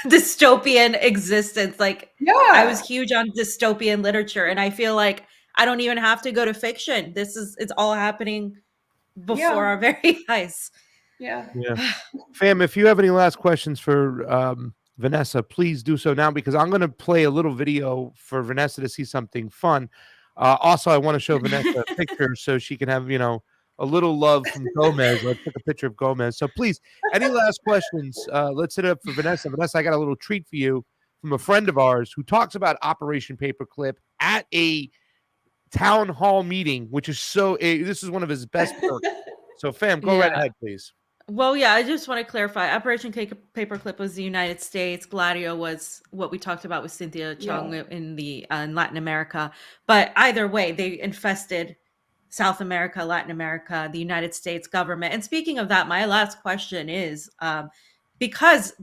dystopian existence. Like, I was huge on dystopian literature, and I feel like I don't even have to go to fiction. It's all happening before our very eyes. Yeah. Fam, if you have any last questions for Vanessa, please do so now, because I'm going to play a little video for Vanessa to see something fun. Also, I want to show Vanessa a picture so she can have, a little love from Gomez. I took a picture of Gomez. So please, any last questions? Let's hit it up for Vanessa. Vanessa, I got a little treat for you from a friend of ours who talks about Operation Paperclip at a town hall meeting, which is this is one of his best perks. So fam, go right ahead, please. Well, yeah, I just want to clarify. Operation Paperclip was the United States. Gladio was what we talked about with Cynthia Chung in Latin America. But either way, they infested South America, Latin America, the United States government. And speaking of that, my last question is, because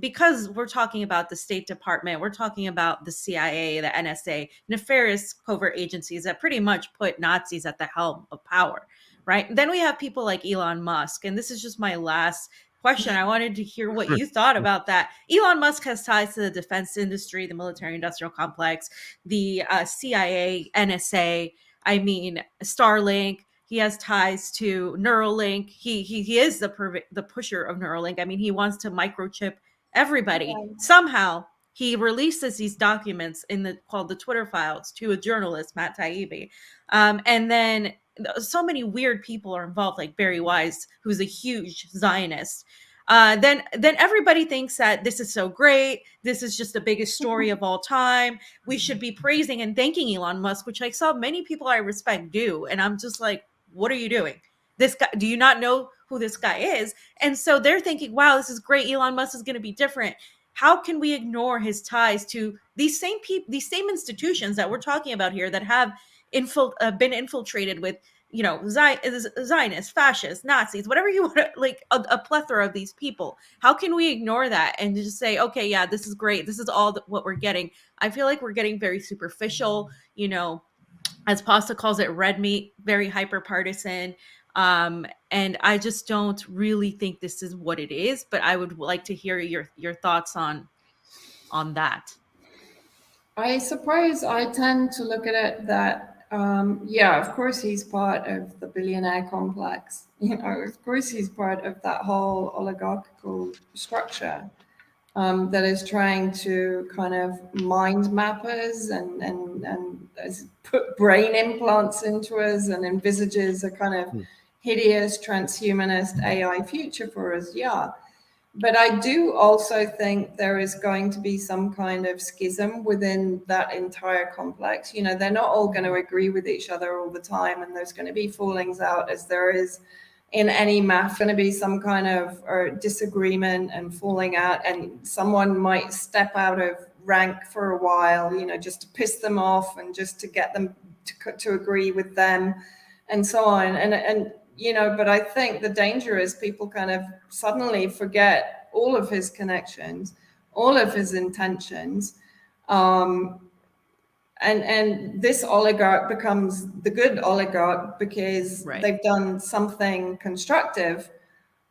we're talking about the State Department, we're talking about the CIA, the NSA, nefarious covert agencies that pretty much put Nazis at the helm of power, right? Then we have people like Elon Musk, and this is just my last question. I wanted to hear what you thought about that. Elon Musk has ties to the defense industry, the military-industrial complex, the CIA, NSA, Starlink. He has ties to Neuralink. He is the pusher of Neuralink. He wants to microchip everybody. Somehow he releases these documents called the Twitter files to a journalist, Matt Taibbi. And then so many weird people are involved, like Barry Weiss, who's a huge Zionist. Then everybody thinks that this is so great. This is just the biggest story of all time. We should be praising and thanking Elon Musk, which I saw many people I respect do. And I'm just like, what are you doing? This guy, do you not know who this guy is? And so they're thinking, wow, this is great. Elon Musk is going to be different. How can we ignore his ties to these same people, these same institutions that we're talking about here that have been infiltrated with, Zionists, fascists, Nazis, whatever you want to, like a plethora of these people. How can we ignore that and just say, okay, yeah, this is great. This is all what we're getting. I feel like we're getting very superficial, as Pasta calls it, red meat, very hyper partisan. And I just don't really think this is what it is, but I would like to hear your thoughts on that. I suppose I tend to look at it that of course he's part of the billionaire complex. Of course he's part of that whole oligarchical structure that is trying to kind of mind map us and put brain implants into us and envisages a kind of hideous transhumanist AI future for us. Yeah. But I do also think there is going to be some kind of schism within that entire complex. They're not all going to agree with each other all the time, and there's going to be fallings out, as there is in any math. Going to be some kind of disagreement and falling out, and someone might step out of rank for a while, just to piss them off and just to get them to agree with them, and so on. And but I think the danger is people kind of suddenly forget all of his connections, all of his intentions. And this oligarch becomes the good oligarch because they've done something constructive,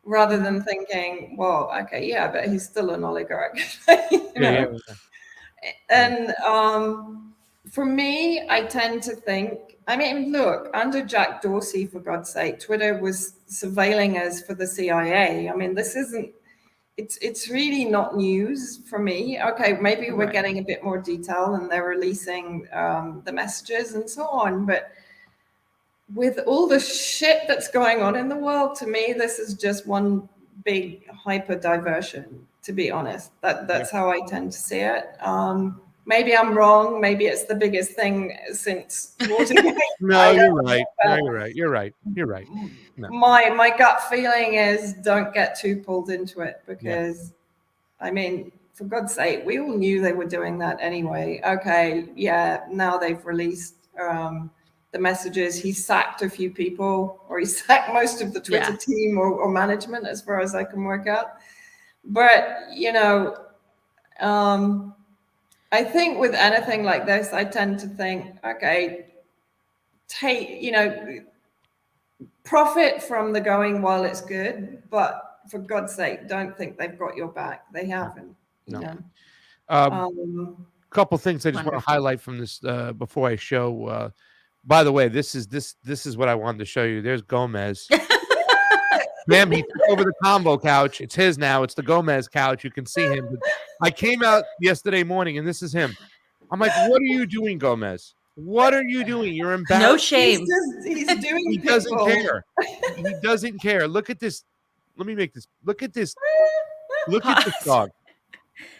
rather than thinking, well, okay, yeah, but he's still an oligarch. And for me, I tend to think I mean, look, under Jack Dorsey, for God's sake, Twitter was surveilling us for the CIA. I mean, this isn't, it's really not news for me. Okay, maybe we're getting a bit more detail and they're releasing the messages and so on. But with all the shit that's going on in the world, to me, this is just one big hyper diversion, to be honest. That's how I tend to see it. Maybe I'm wrong. Maybe it's the biggest thing since Watergate. No, you're right. No, you're right. You're right. You're right. No. My gut feeling is don't get too pulled into it because, I mean, for God's sake, we all knew they were doing that anyway. Okay, yeah, now they've released the messages. He sacked a few people, or he sacked most of the Twitter team or management, as far as I can work out. But, you know, I think with anything like this, I tend to think, okay, profit from the going while it's good, but for God's sake, don't think they've got your back. They haven't. No. You know? Couple things I just want to highlight from this before I show. By the way, this is what I wanted to show you. There's Gomez. Ma'am, he took over the combo couch. It's his now. It's the Gomez couch. You can see him. I came out yesterday morning, and this is him. I'm like, what are you doing, Gomez? What are you doing? You're embarrassed. No shame. He's doing He doesn't care. He doesn't care. Look at this. Let me make this. Look at this. Look at this dog.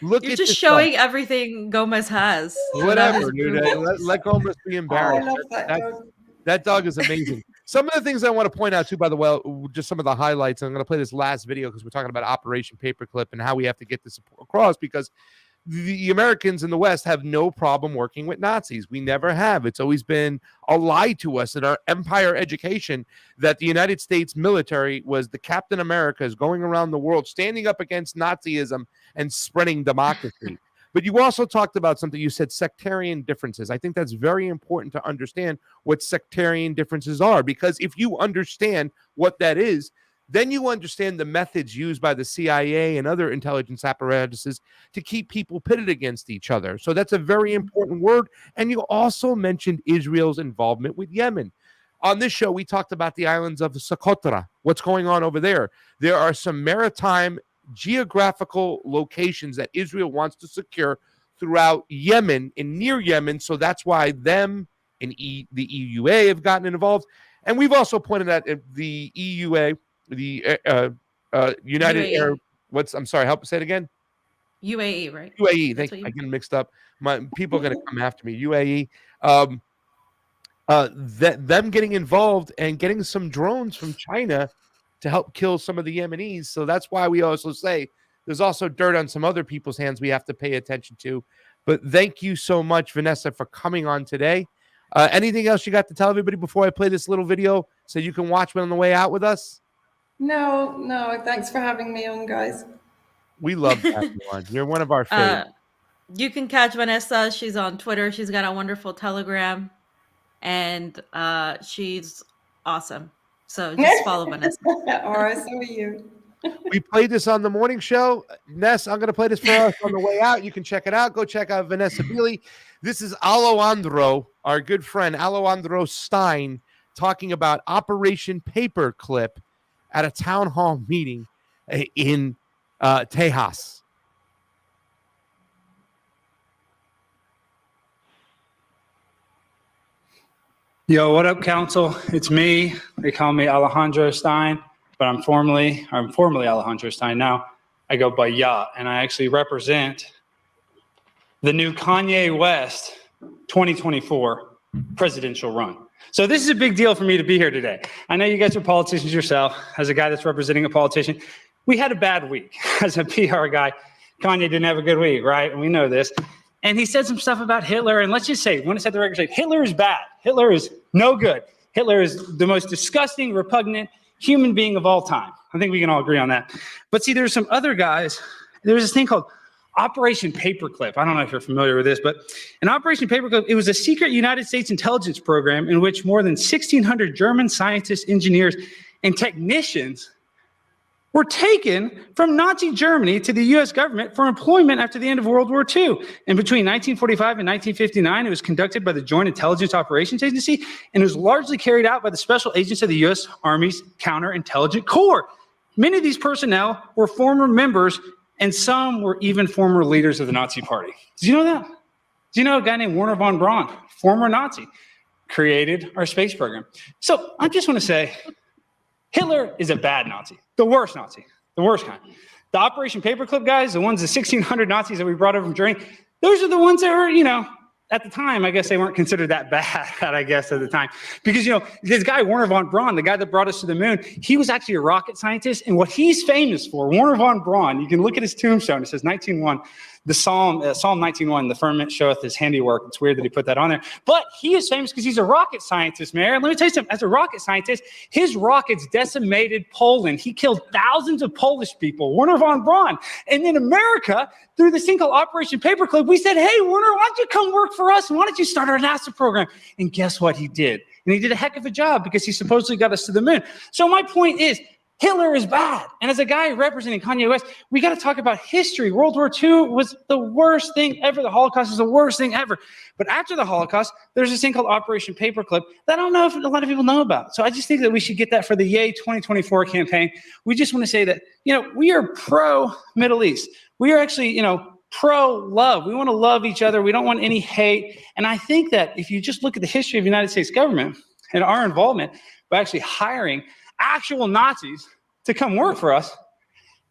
Look You're at just this showing dog. everything Gomez has. Whatever, dude. Let Gomez be embarrassed. I love that dog. That dog is amazing. Some of the things I want to point out too, by the way, just some of the highlights. I'm going to play this last video because we're talking about Operation Paperclip and how we have to get this across, because the Americans in the West have no problem working with Nazis. We never have. It's always been a lie to us in our empire education that the United States military was the Captain Americas going around the world, standing up against Nazism and spreading democracy. But you also talked about something. You said sectarian differences. I think that's very important to understand what sectarian differences are, because if you understand what that is, then you understand the methods used by the CIA and other intelligence apparatuses to keep people pitted against each other. So that's a very important word. And you also mentioned Israel's involvement with Yemen. On this show, we talked about the islands of Socotra. What's going on over there? There are some maritime geographical locations that Israel wants to secure throughout Yemen and near Yemen. So that's why them and the EUA have gotten involved. And we've also pointed out the EUA, the United UAE. Arab, I'm sorry, help say it again. UAE, right? UAE, That's thank you. what I get mixed up. My people are going to come after me. UAE. Them getting involved and getting some drones from China to help kill some of the Yemenis. So that's why we also say there's also dirt on some other people's hands we have to pay attention to. But thank you so much, Vanessa, for coming on today. Anything else you got to tell everybody before I play this little video so you can watch it on the way out with us? No. Thanks for having me on, guys. We love having you on. You're one of our favorites. You can catch Vanessa. She's on Twitter. She's got a wonderful Telegram, and she's awesome. So just follow Vanessa. All right, so are you. We played this on the morning show. Ness, I'm going to play this for us on the way out. You can check it out. Go check out Vanessa Beeley. This is Alejandro, our good friend, Alejandro Stein, talking about Operation Paperclip at a town hall meeting in Tejas. Yo, what up, Council? It's me. They call me Alejandro Stein, but I'm formerly Alejandro Stein now. I go by Ya, and I actually represent the new Kanye West 2024 presidential run. So this is a big deal for me to be here today. I know you guys are politicians yourself. As a guy that's representing a politician, we had a bad week. As a PR guy, Kanye didn't have a good week, right? And we know this. And he said some stuff about Hitler. And let's just say, when it's at the record state, Hitler is bad. Hitler is no good. Hitler is the most disgusting, repugnant human being of all time. I think we can all agree on that. But see, there's some other guys. There's this thing called Operation Paperclip. I don't know if you're familiar with this, but in Operation Paperclip, it was a secret United States intelligence program in which more than 1,600 German scientists, engineers, and technicians were taken from Nazi Germany to the U.S. government for employment after the end of World War II. And between 1945 and 1959, it was conducted by the Joint Intelligence Operations Agency, and it was largely carried out by the special agents of the U.S. Army's Counterintelligence Corps. Many of these personnel were former members, and some were even former leaders of the Nazi Party. Did you know that? Do you know a guy named Werner von Braun, former Nazi, created our space program? So I just want to say, Hitler is a bad Nazi, the worst Nazi, the worst kind. The Operation Paperclip guys, the 1,600 Nazis that we brought over from Germany, those are the ones that were, at the time, I guess they weren't considered that bad, I guess, at the time. Because, this guy, Werner von Braun, the guy that brought us to the moon, he was actually a rocket scientist. And what he's famous for, Werner von Braun, you can look at his tombstone. It says 1901. The Psalm 19:1, the firmament showeth his handiwork. It's weird that he put that on there. But he is famous because he's a rocket scientist, Mayor. Let me tell you something. As a rocket scientist, his rockets decimated Poland. He killed thousands of Polish people, Werner von Braun. And in America, through this thing called Operation Paperclip, we said, hey, Werner, why don't you come work for us? And why don't you start our NASA program? And guess what he did? And he did a heck of a job because he supposedly got us to the moon. So my point is, Hitler is bad. And as a guy representing Kanye West, we got to talk about history. World War II was the worst thing ever. The Holocaust was the worst thing ever. But after the Holocaust, there's this thing called Operation Paperclip that I don't know if a lot of people know about. So I just think that we should get that for the Yay 2024 campaign. We just want to say that, we are pro-Middle East. We are actually, pro-love. We want to love each other. We don't want any hate. And I think that if you just look at the history of the United States government and our involvement by actually hiring actual Nazis to come work for us,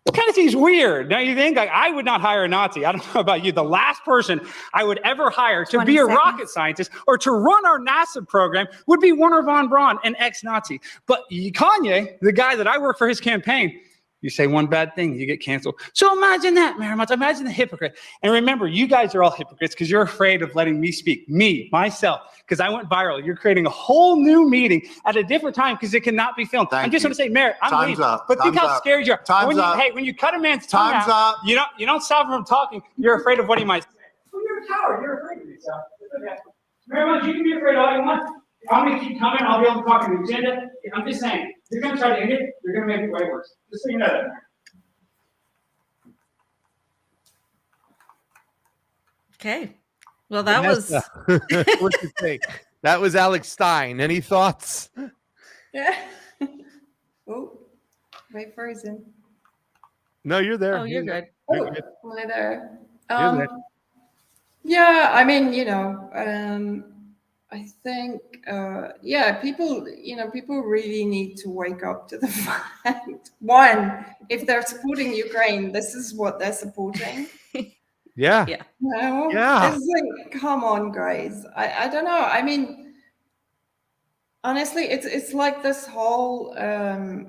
it kind of seems weird, don't you think? Like, I would not hire a Nazi. I don't know about you. The last person I would ever hire to be a rocket scientist or to run our NASA program would be Werner von Braun, an ex-Nazi. But Kanye, the guy that I work for his campaign, you say one bad thing, you get canceled. So imagine that, Marimont. Imagine the hypocrite. And remember, you guys are all hypocrites because you're afraid of letting me speak. Me, myself, because I went viral. You're creating a whole new meeting at a different time because it cannot be filmed. I'm just going to say, Mayor, I'm leaving. But think how scared you are. Hey, when you cut a man's tongue out, you don't stop him from talking. You're afraid of what he might say. Well, you're a coward. You're afraid of yourself. Okay. Marimont, you can be afraid all you want. If I'm going to keep coming, I'll be able to talk an agenda. I'm just saying, you're going to try to end it, you're going to make it way worse. Just so you know that. Okay. Well, that Vanessa, what'd you think? That was Alex Stein. Any thoughts? Yeah. Oh, wait, frozen. No, you're there. Oh, you're good. You're good. Am I there? You're there. Yeah, I mean, I think, people, people really need to wake up to the fact. One, if they're supporting Ukraine, this is what they're supporting. Yeah. Yeah. Yeah. It's like, come on, guys. I don't know. I mean, honestly, it's like this whole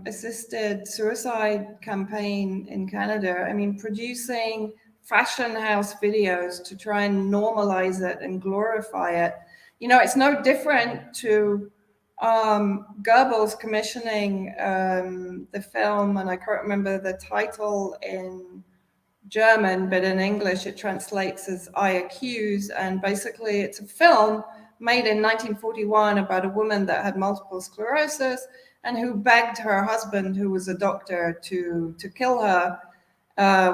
assisted suicide campaign in Canada. I mean, producing fashion house videos to try and normalize it and glorify it. It's no different to Goebbels commissioning the film, and I can't remember the title in German, but in English it translates as I Accuse, and basically it's a film made in 1941 about a woman that had multiple sclerosis and who begged her husband, who was a doctor, to kill her,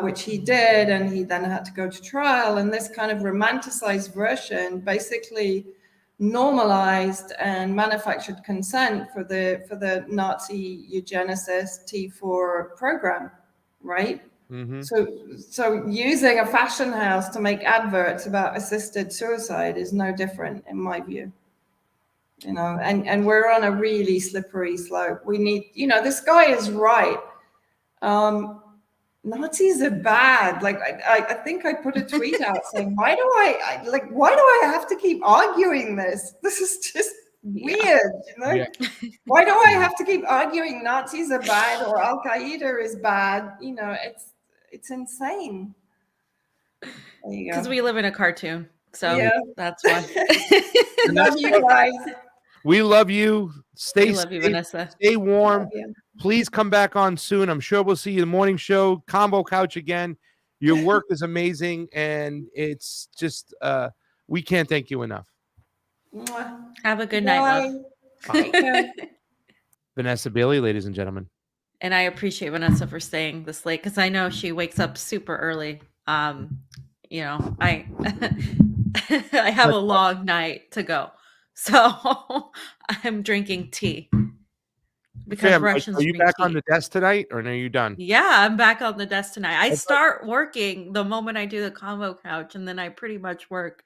which he did, and he then had to go to trial. And this kind of romanticized version basically normalized and manufactured consent for the Nazi eugenicist T4 program, right? Mm-hmm. So using a fashion house to make adverts about assisted suicide is no different, in my view. And we're on a really slippery slope. We need, this guy is right. Nazis are bad. Like, I think I put a tweet out saying, why do I have to keep arguing this? This is just weird, Yeah. Why do I have to keep arguing Nazis are bad or Al Qaeda is bad? It's insane. Because we live in a cartoon. So that's why. Love you guys. We love you. Stay love you, Vanessa. Stay warm. Please come back on soon. I'm sure we'll see you in the morning show, Combo Couch again. Your work is amazing, and it's just we can't thank you enough. Have a good night, love. Vanessa Beeley, ladies and gentlemen. And I appreciate Vanessa for staying this late because I know she wakes up super early. You know, I I have a long night to go, so I'm drinking tea because Fam, Russians are you drink back on tea. the desk tonight, or are you done? Yeah, I'm back on the desk tonight. I Okay. start working the moment I do the combo couch, and then I pretty much work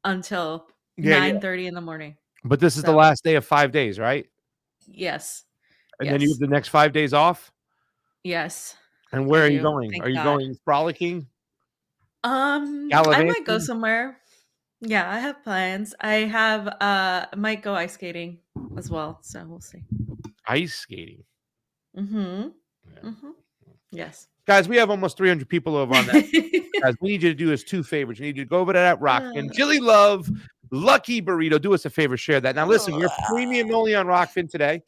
until Yeah, yeah. 9:30 in the morning. But this is the So last day of 5 days, right? yes, And then you have yes, the next 5 days off. yes, And I where are you do. going? Thank Are you God. going frolicking? I might go Gallivanting? somewhere. Yeah, I have plans. I might go ice skating as well, so we'll see. Ice skating. Mhm. Yeah. Mhm. Yes. Guys, we have almost 300 people over on that. Guys, we need you to do us 2 favors. You need to go over to that Rockfin. Chili Love, Lucky Burrito. Do us a favor, share that. Now, listen, we're premium only on Rockfin today,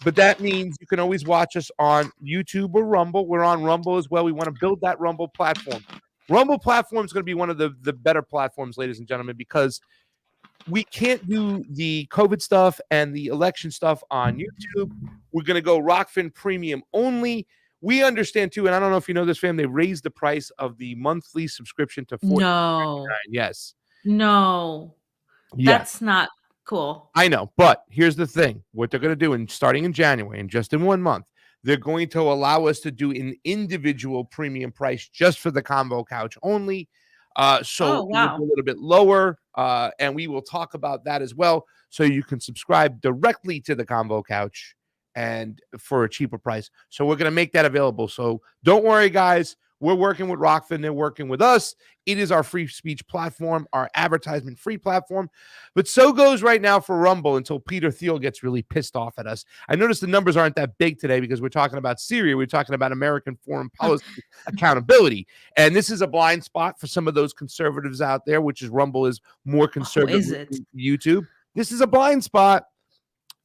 but that means you can always watch us on YouTube or Rumble. We're on Rumble as well. We want to build that Rumble platform. Rumble platform is going to be one of the better platforms, ladies and gentlemen, because we can't do the COVID stuff and the election stuff on YouTube. We're going to go Rockfin Premium only. We understand too, and I don't know if you know this, fam, they raised the price of the monthly subscription to $14.99. No. Yes. No. Yes. That's not cool. I know, but here's the thing. What they're going to do, and starting in January, and just in 1 month, they're going to allow us to do an individual premium price just for the combo couch only. So Oh, it will wow. be a little bit lower, and we will talk about that as well. So you can subscribe directly to the combo couch and for a cheaper price. So we're going to make that available. So don't worry, guys. We're working with Rockfin. They're working with us. It is our free speech platform, our advertisement-free platform. But so goes right now for Rumble until Peter Thiel gets really pissed off at us. I noticed the numbers aren't that big today because we're talking about Syria. We're talking about American foreign policy accountability. And this is a blind spot for some of those conservatives out there, which is Rumble is more conservative is it? than YouTube. This is a blind spot.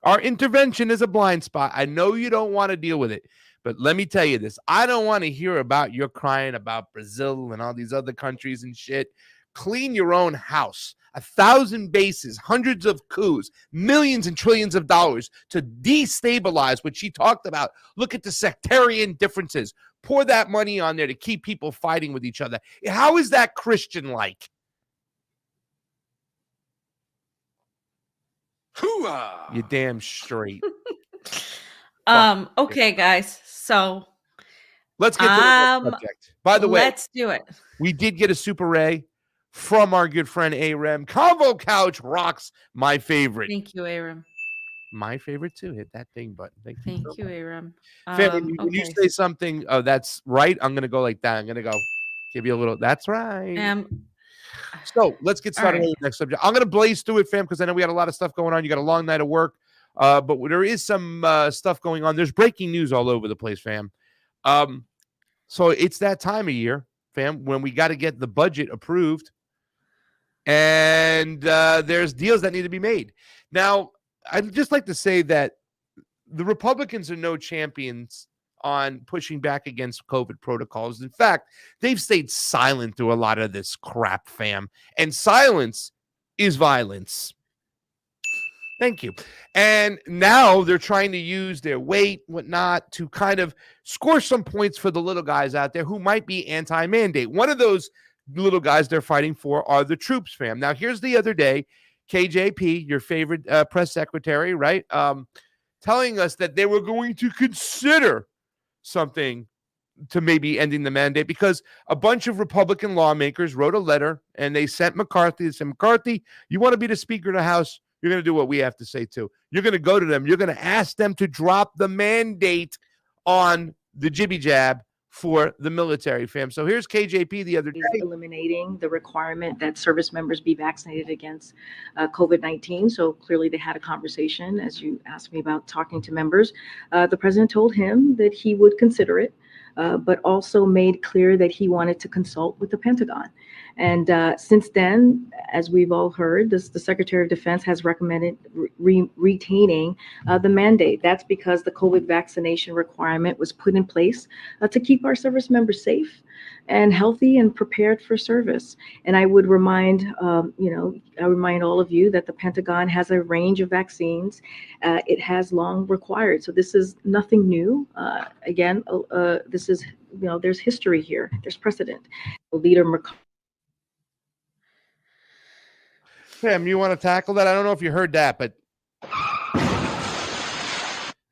Our intervention is a blind spot. I know you don't want to deal with it, but let me tell you this. I don't want to hear about your crying about Brazil and all these other countries and shit. Clean your own house. 1,000 bases, hundreds of coups, millions and trillions of dollars to destabilize what she talked about. Look at the sectarian differences. Pour that money on there to keep people fighting with each other. How is that Christian-like? You damn straight. Okay, guys. So let's get to the next subject. By the way, let's do it. We did get a Super Ray from our good friend A-Rem. Combo Couch rocks. My favorite. Thank you, Aram. My favorite too. Hit that thing button. Thank you, Aram. Family, when you say something, oh, that's right, I'm going to go like that. I'm going to go give you a little, that's right. So let's get started with the next subject. I'm going to blaze through it, fam, because I know we had a lot of stuff going on. You got a long night of work, but there is some stuff going on. There's breaking news all over the place, fam. So it's that time of year, fam, when we got to get the budget approved, and there's deals that need to be made. Now, I'd just like to say that the Republicans are no champions on pushing back against COVID protocols. In fact, they've stayed silent through a lot of this crap, fam. And silence is violence. Thank you. And now they're trying to use their weight, whatnot, to kind of score some points for the little guys out there who might be anti-mandate. One of those little guys they're fighting for are the troops, fam. Now, here's the other day, KJP, your favorite press secretary, right, telling us that they were going to consider something to maybe ending the mandate because a bunch of Republican lawmakers wrote a letter and they sent McCarthy. They said, McCarthy, you want to be the Speaker of the House? You're going to do what we have to say too. You're going to go to them. You're going to ask them to drop the mandate on the jibby jab for the military, fam. So here's KJP the other day. Eliminating the requirement that service members be vaccinated against COVID-19. So clearly they had a conversation, as you asked me about talking to members. The president told him that he would consider it, but also made clear that he wanted to consult with the Pentagon. And since then, as we've all heard, the Secretary of Defense has recommended retaining the mandate. That's because the COVID vaccination requirement was put in place to keep our service members safe and healthy and prepared for service. And I would remind, I remind all of you that the Pentagon has a range of vaccines it has long required. So this is nothing new. This is, there's history here. There's precedent. Leader Sam, you want to tackle that? I don't know if you heard that, but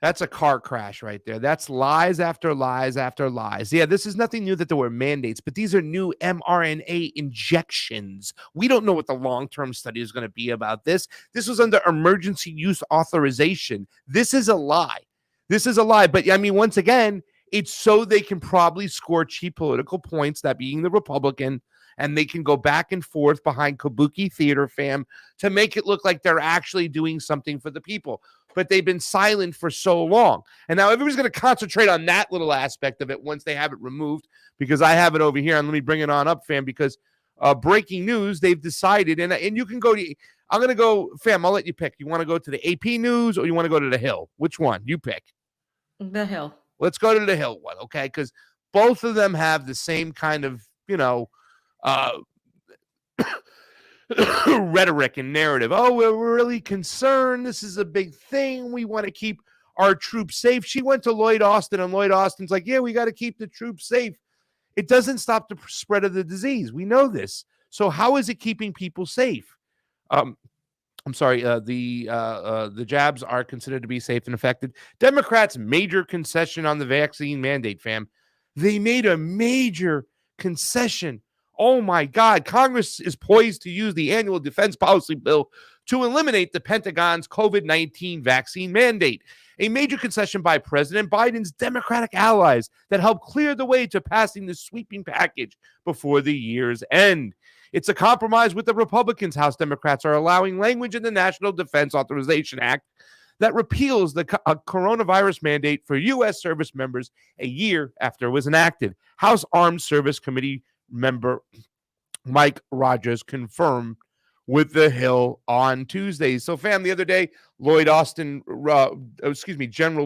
that's a car crash right there. That's lies after lies after lies. Yeah, this is nothing new that there were mandates, but these are new mRNA injections. We don't know what the long-term study is going to be about this. This was under emergency use authorization. This is a lie. This is a lie. But I mean, once again, it's so they can probably score cheap political points, that being the Republican, and they can go back and forth behind kabuki theater, fam, to make it look like they're actually doing something for the people. But they've been silent for so long. And now everybody's going to concentrate on that little aspect of it once they have it removed, because I have it over here. And let me bring it on up, fam, because breaking news, they've decided, and you can go to, I'm going to go, fam, I'll let you pick. You want to go to the AP News or you want to go to the Hill? Which one? You pick. The Hill. Let's go to the Hill one, okay? Because both of them have the same kind of, rhetoric and narrative. Oh, we're really concerned. This is a big thing. We want to keep our troops safe. She went to Lloyd Austin, and Lloyd Austin's like, yeah, we got to keep the troops safe. It doesn't stop the spread of the disease. We know this. So how is it keeping people safe? I'm sorry. The jabs are considered to be safe and effective. Democrats' major concession on the vaccine mandate, fam. They made a major concession. Oh my God, Congress is poised to use the annual defense policy bill to eliminate the Pentagon's COVID-19 vaccine mandate, a major concession by President Biden's Democratic allies that helped clear the way to passing the sweeping package before the year's end. It's a compromise with the Republicans. House Democrats are allowing language in the National Defense Authorization Act that repeals the coronavirus mandate for U.S. service members a year after it was enacted. House Armed Service Committee member Mike Rogers confirmed with the Hill on Tuesday. So, fam, the other day, General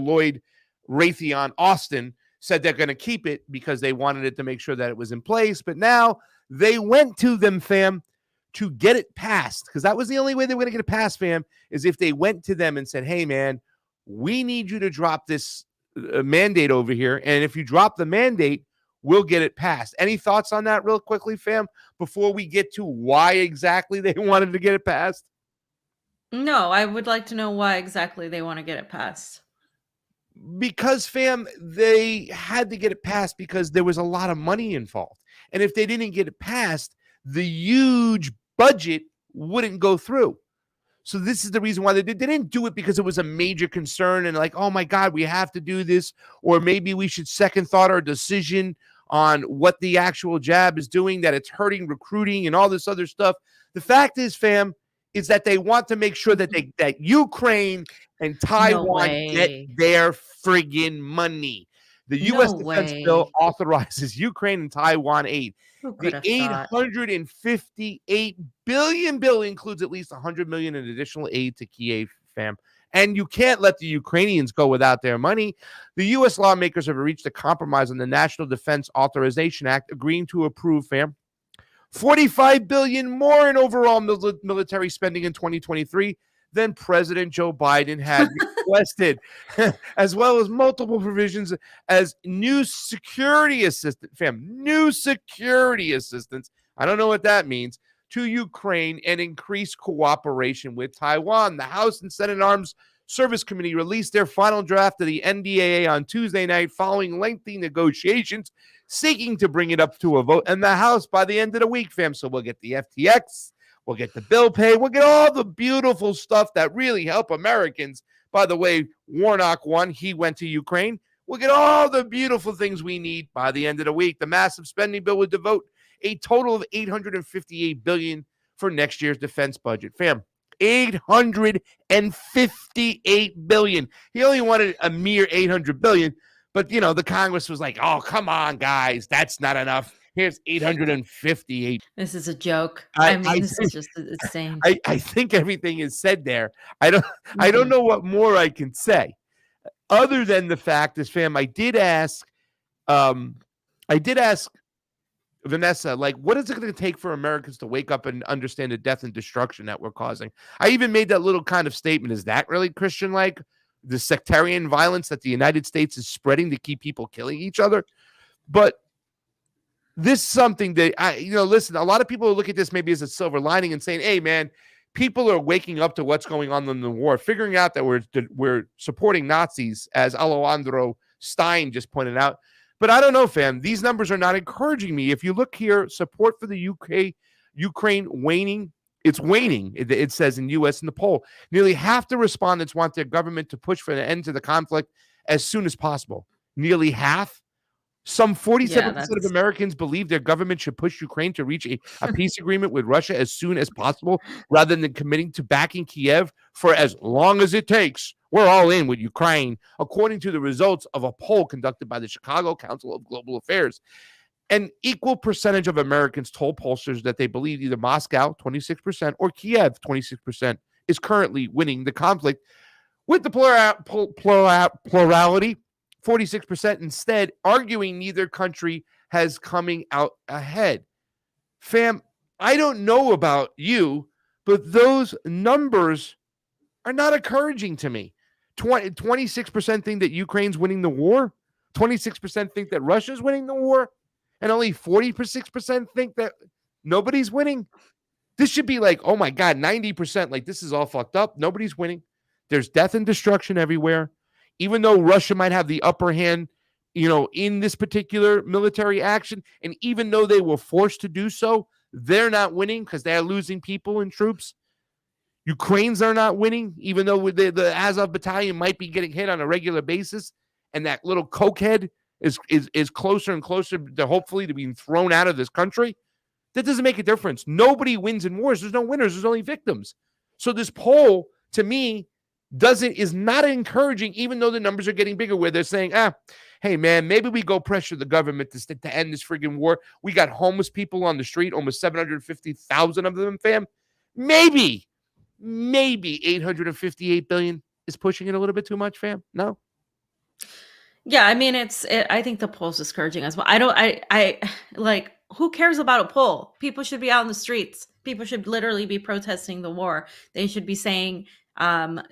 Lloyd Raytheon Austin said they're going to keep it because they wanted it to make sure that it was in place. But now they went to them, fam, to get it passed, because that was the only way they were going to get it passed, fam, is if they went to them and said, hey, man, we need you to drop this mandate over here. And if you drop the mandate, we'll get it passed. Any thoughts on that real quickly, fam, before we get to why exactly they wanted to get it passed? No, I would like to know why exactly they want to get it passed. Because, fam, they had to get it passed because there was a lot of money involved. And if they didn't get it passed, the huge budget wouldn't go through. So this is the reason why they didn't do it, because it was a major concern and like, oh my God, we have to do this, or maybe we should second thought our decision on what the actual jab is doing, that it's hurting recruiting and all this other stuff. The fact is, fam, is that they want to make sure that that Ukraine and Taiwan get their friggin' money. The U.S. defense bill authorizes Ukraine and Taiwan aid. The $858 billion bill includes at least $100 million in additional aid to Kiev, fam. And you can't let the Ukrainians go without their money. The U.S. lawmakers have reached a compromise on the National Defense Authorization Act, agreeing to approve, fam, $45 billion more in overall military spending in 2023 than President Joe Biden had requested, as well as multiple provisions as new security assistance, new security assistance. I don't know what that means, to Ukraine, and increased cooperation with Taiwan. The House and Senate Arms Service Committee released their final draft of the NDAA on Tuesday night following lengthy negotiations, seeking to bring it up to a vote in the House by the end of the week, fam. So we'll get the FTX, we'll get the bill pay, we'll get all the beautiful stuff that really help Americans. By the way, Warnock won. He went to Ukraine. We'll get all the beautiful things we need by the end of the week. The massive spending bill would devote a total of $858 billion for next year's defense budget. Fam, $858 billion. He only wanted a mere $800 billion, but, the Congress was like, oh, come on, guys, that's not enough. Here's 858. This is a joke. I- I mean, I this is just insane. I think everything is said there. I don't Mhm. know what more I can say, other than the fact is, fam, I did ask Vanessa, like, what is it going to take for Americans to wake up and understand the death and destruction that we're causing? I even made that little kind of statement. Is that really Christian, like the sectarian violence that the United States is spreading to keep people killing each other? But this is something that listen, a lot of people look at this maybe as a silver lining and saying, hey, man, people are waking up to what's going on in the war, figuring out that we're supporting Nazis, as Alejandro Stein just pointed out. But I don't know, fam. These numbers are not encouraging me. If you look here, support for the Ukraine waning. It's waning, it says in U.S. in the poll. Nearly half the respondents want their government to push for an end to the conflict as soon as possible. Nearly half. Some 47% of Americans believe their government should push Ukraine to reach a peace agreement with Russia as soon as possible, rather than committing to backing Kiev for as long as it takes. We're all in with Ukraine, according to the results of a poll conducted by the Chicago Council of Global Affairs. An equal percentage of Americans told pollsters that they believe either Moscow, 26%, or Kiev, 26%, is currently winning the conflict, with the plurality, 46% instead, arguing neither country has coming out ahead. Fam, I don't know about you, but those numbers are not encouraging to me. 26% think that Ukraine's winning the war. 26% think that Russia's winning the war. And only 46% think that nobody's winning. This should be like, oh my God, 90%. Like, this is all fucked up. Nobody's winning. There's death and destruction everywhere. Even though Russia might have the upper hand, in this particular military action, and even though they were forced to do so, they're not winning because they're losing people and troops. Ukrainians are not winning, even though the Azov battalion might be getting hit on a regular basis, and that little cokehead is closer and closer to hopefully to being thrown out of this country. That doesn't make a difference. Nobody wins in wars. There's no winners. There's only victims. So this poll, to me, is not encouraging, even though the numbers are getting bigger, where they're saying, hey, man, maybe we go pressure the government to end this friggin' war. We got homeless people on the street, almost 750,000 of them, fam. Maybe 858 billion is pushing it a little bit too much, fam. No. Yeah, I mean, I think the poll's discouraging as well. I like, who cares about a poll? People should be out in the streets. People should literally be protesting the war. They should be saying,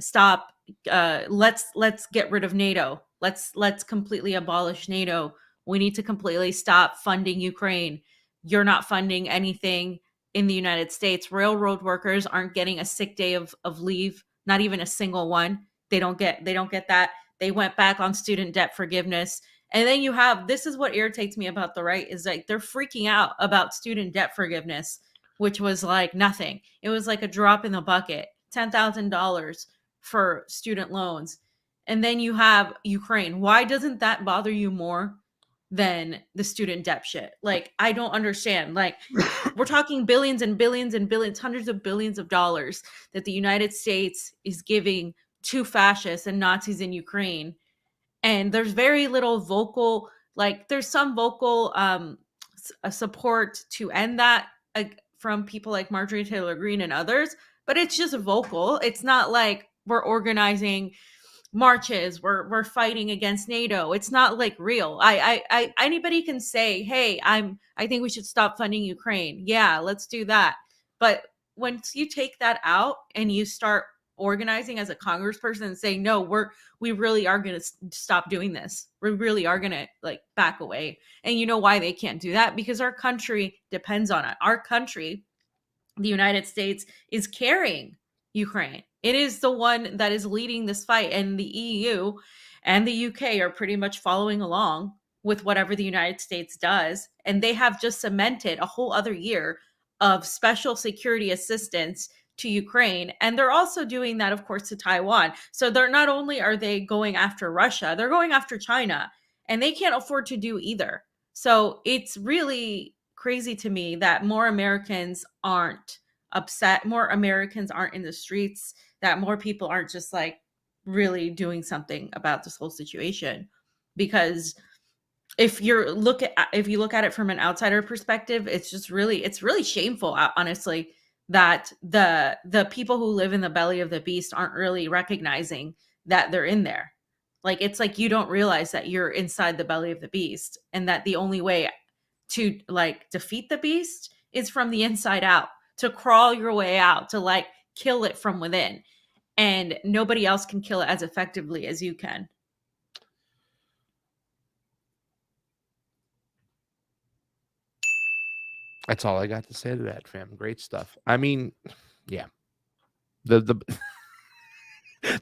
stop, let's get rid of NATO. Let's completely abolish NATO. We need to completely stop funding Ukraine. You're not funding anything in the United States. Railroad workers aren't getting a sick day of leave, not even a single one. They don't get that. They went back on student debt forgiveness. And then this is what irritates me about the right, is like they're freaking out about student debt forgiveness, which was like nothing. It was like a drop in the bucket, $10,000 for student loans. And then you have Ukraine. Why doesn't that bother you more than the student debt shit? Like, I don't understand. Like, we're talking billions and billions and billions, hundreds of billions of dollars that the United States is giving to fascists and Nazis in Ukraine. And there's very little vocal, like there's some vocal support to end that from people like Marjorie Taylor Greene and others, but it's just vocal. It's not like we're organizing marches, we're fighting against NATO. It's not like real. I anybody can say, hey, I think we should stop funding Ukraine. Yeah, let's do that. But once you take that out and you start organizing as a congressperson and saying, no, we really are going to stop doing this. We really are going to like back away. And you know why they can't do that? Because our country depends on it. Our country, the United States, is carrying Ukraine. It is the one that is leading this fight, and the EU and the UK are pretty much following along with whatever the United States does. And they have just cemented a whole other year of special security assistance to Ukraine. And they're also doing that, of course, to Taiwan. So they're not only are they going after Russia, they're going after China, and they can't afford to do either. So it's really crazy to me that more Americans aren't upset, more Americans aren't in the streets, that more people aren't just like really doing something about this whole situation. Because if you look at it from an outsider perspective, it's really shameful, honestly, that the people who live in the belly of the beast aren't really recognizing that they're in there. Like, it's like you don't realize that you're inside the belly of the beast, and that the only way to like defeat the beast is from the inside out, to crawl your way out, to like kill it from within. And nobody else can kill it as effectively as you can. That's all I got to say to that, fam. Great stuff. I mean, yeah. The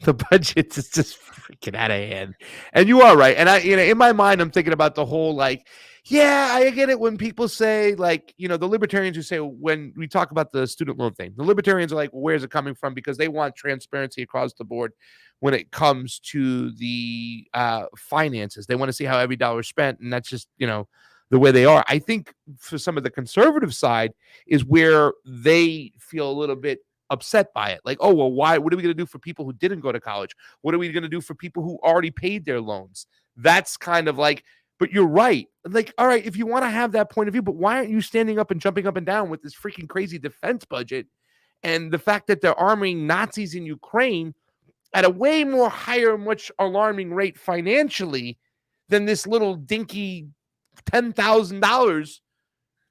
the budget is just freaking out of hand. And you are right. And I, in my mind, I'm thinking about the whole, like, yeah, I get it when people say, like, the libertarians who say, when we talk about the student loan thing, the libertarians are like, well, where's it coming from? Because they want transparency across the board when it comes to the finances. They want to see how every dollar is spent. And that's just, the way they are. I think for some of the conservative side is where they feel a little bit upset by it. Like, oh, well, why? What are we going to do for people who didn't go to college? What are we going to do for people who already paid their loans? That's kind of like, but you're right. Like, all right, if you want to have that point of view, but why aren't you standing up and jumping up and down with this freaking crazy defense budget and the fact that they're arming Nazis in Ukraine at a way more higher, much alarming rate financially than this little dinky $10,000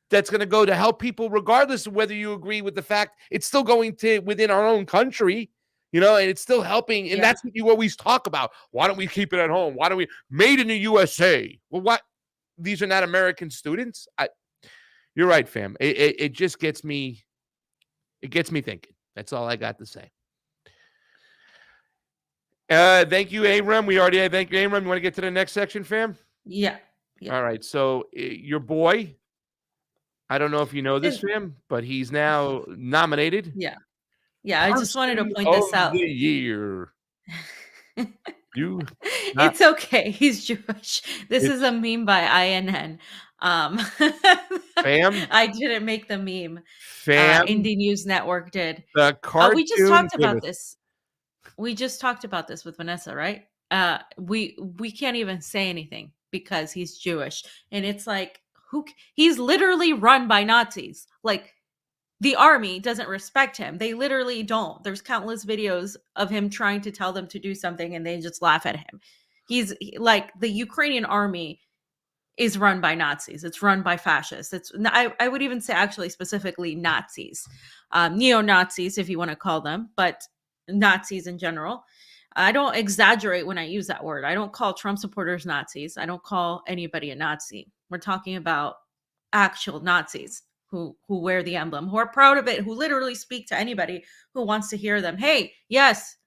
that's going to go to help people, regardless of whether you agree with the fact it's still going to within our own country, and it's still helping. And that's what you always talk about. Why don't we keep it at home? Why don't we made in the USA? Well, what? These are not American students. You're right, fam. It just gets me. It gets me thinking. That's all I got to say. Thank you, Abram. We already had thank you, Abram. You want to get to the next section, fam? Yeah. All right. So your boy, I don't know if you know this, fam, but he's now nominated. Yeah. I just wanted to point this out. The year. It's okay. He's Jewish. This is a meme by INN. Fam, I didn't make the meme. Fam, Indie News Network did. The cartoon. We just talked about this. We just talked about this with Vanessa, right? We can't even say anything because he's Jewish, and it's like, he's literally run by Nazis. Like, the army doesn't respect him. They literally don't. There's countless videos of him trying to tell them to do something, and they just laugh at him. He's like, the Ukrainian army is run by Nazis. It's run by fascists. I would even say, actually, specifically Nazis, neo-Nazis, if you want to call them, but Nazis in general. I don't exaggerate when I use that word. I don't call Trump supporters Nazis. I don't call anybody a Nazi. We're talking about actual Nazis who wear the emblem, who are proud of it, who literally speak to anybody who wants to hear them. Hey, yes,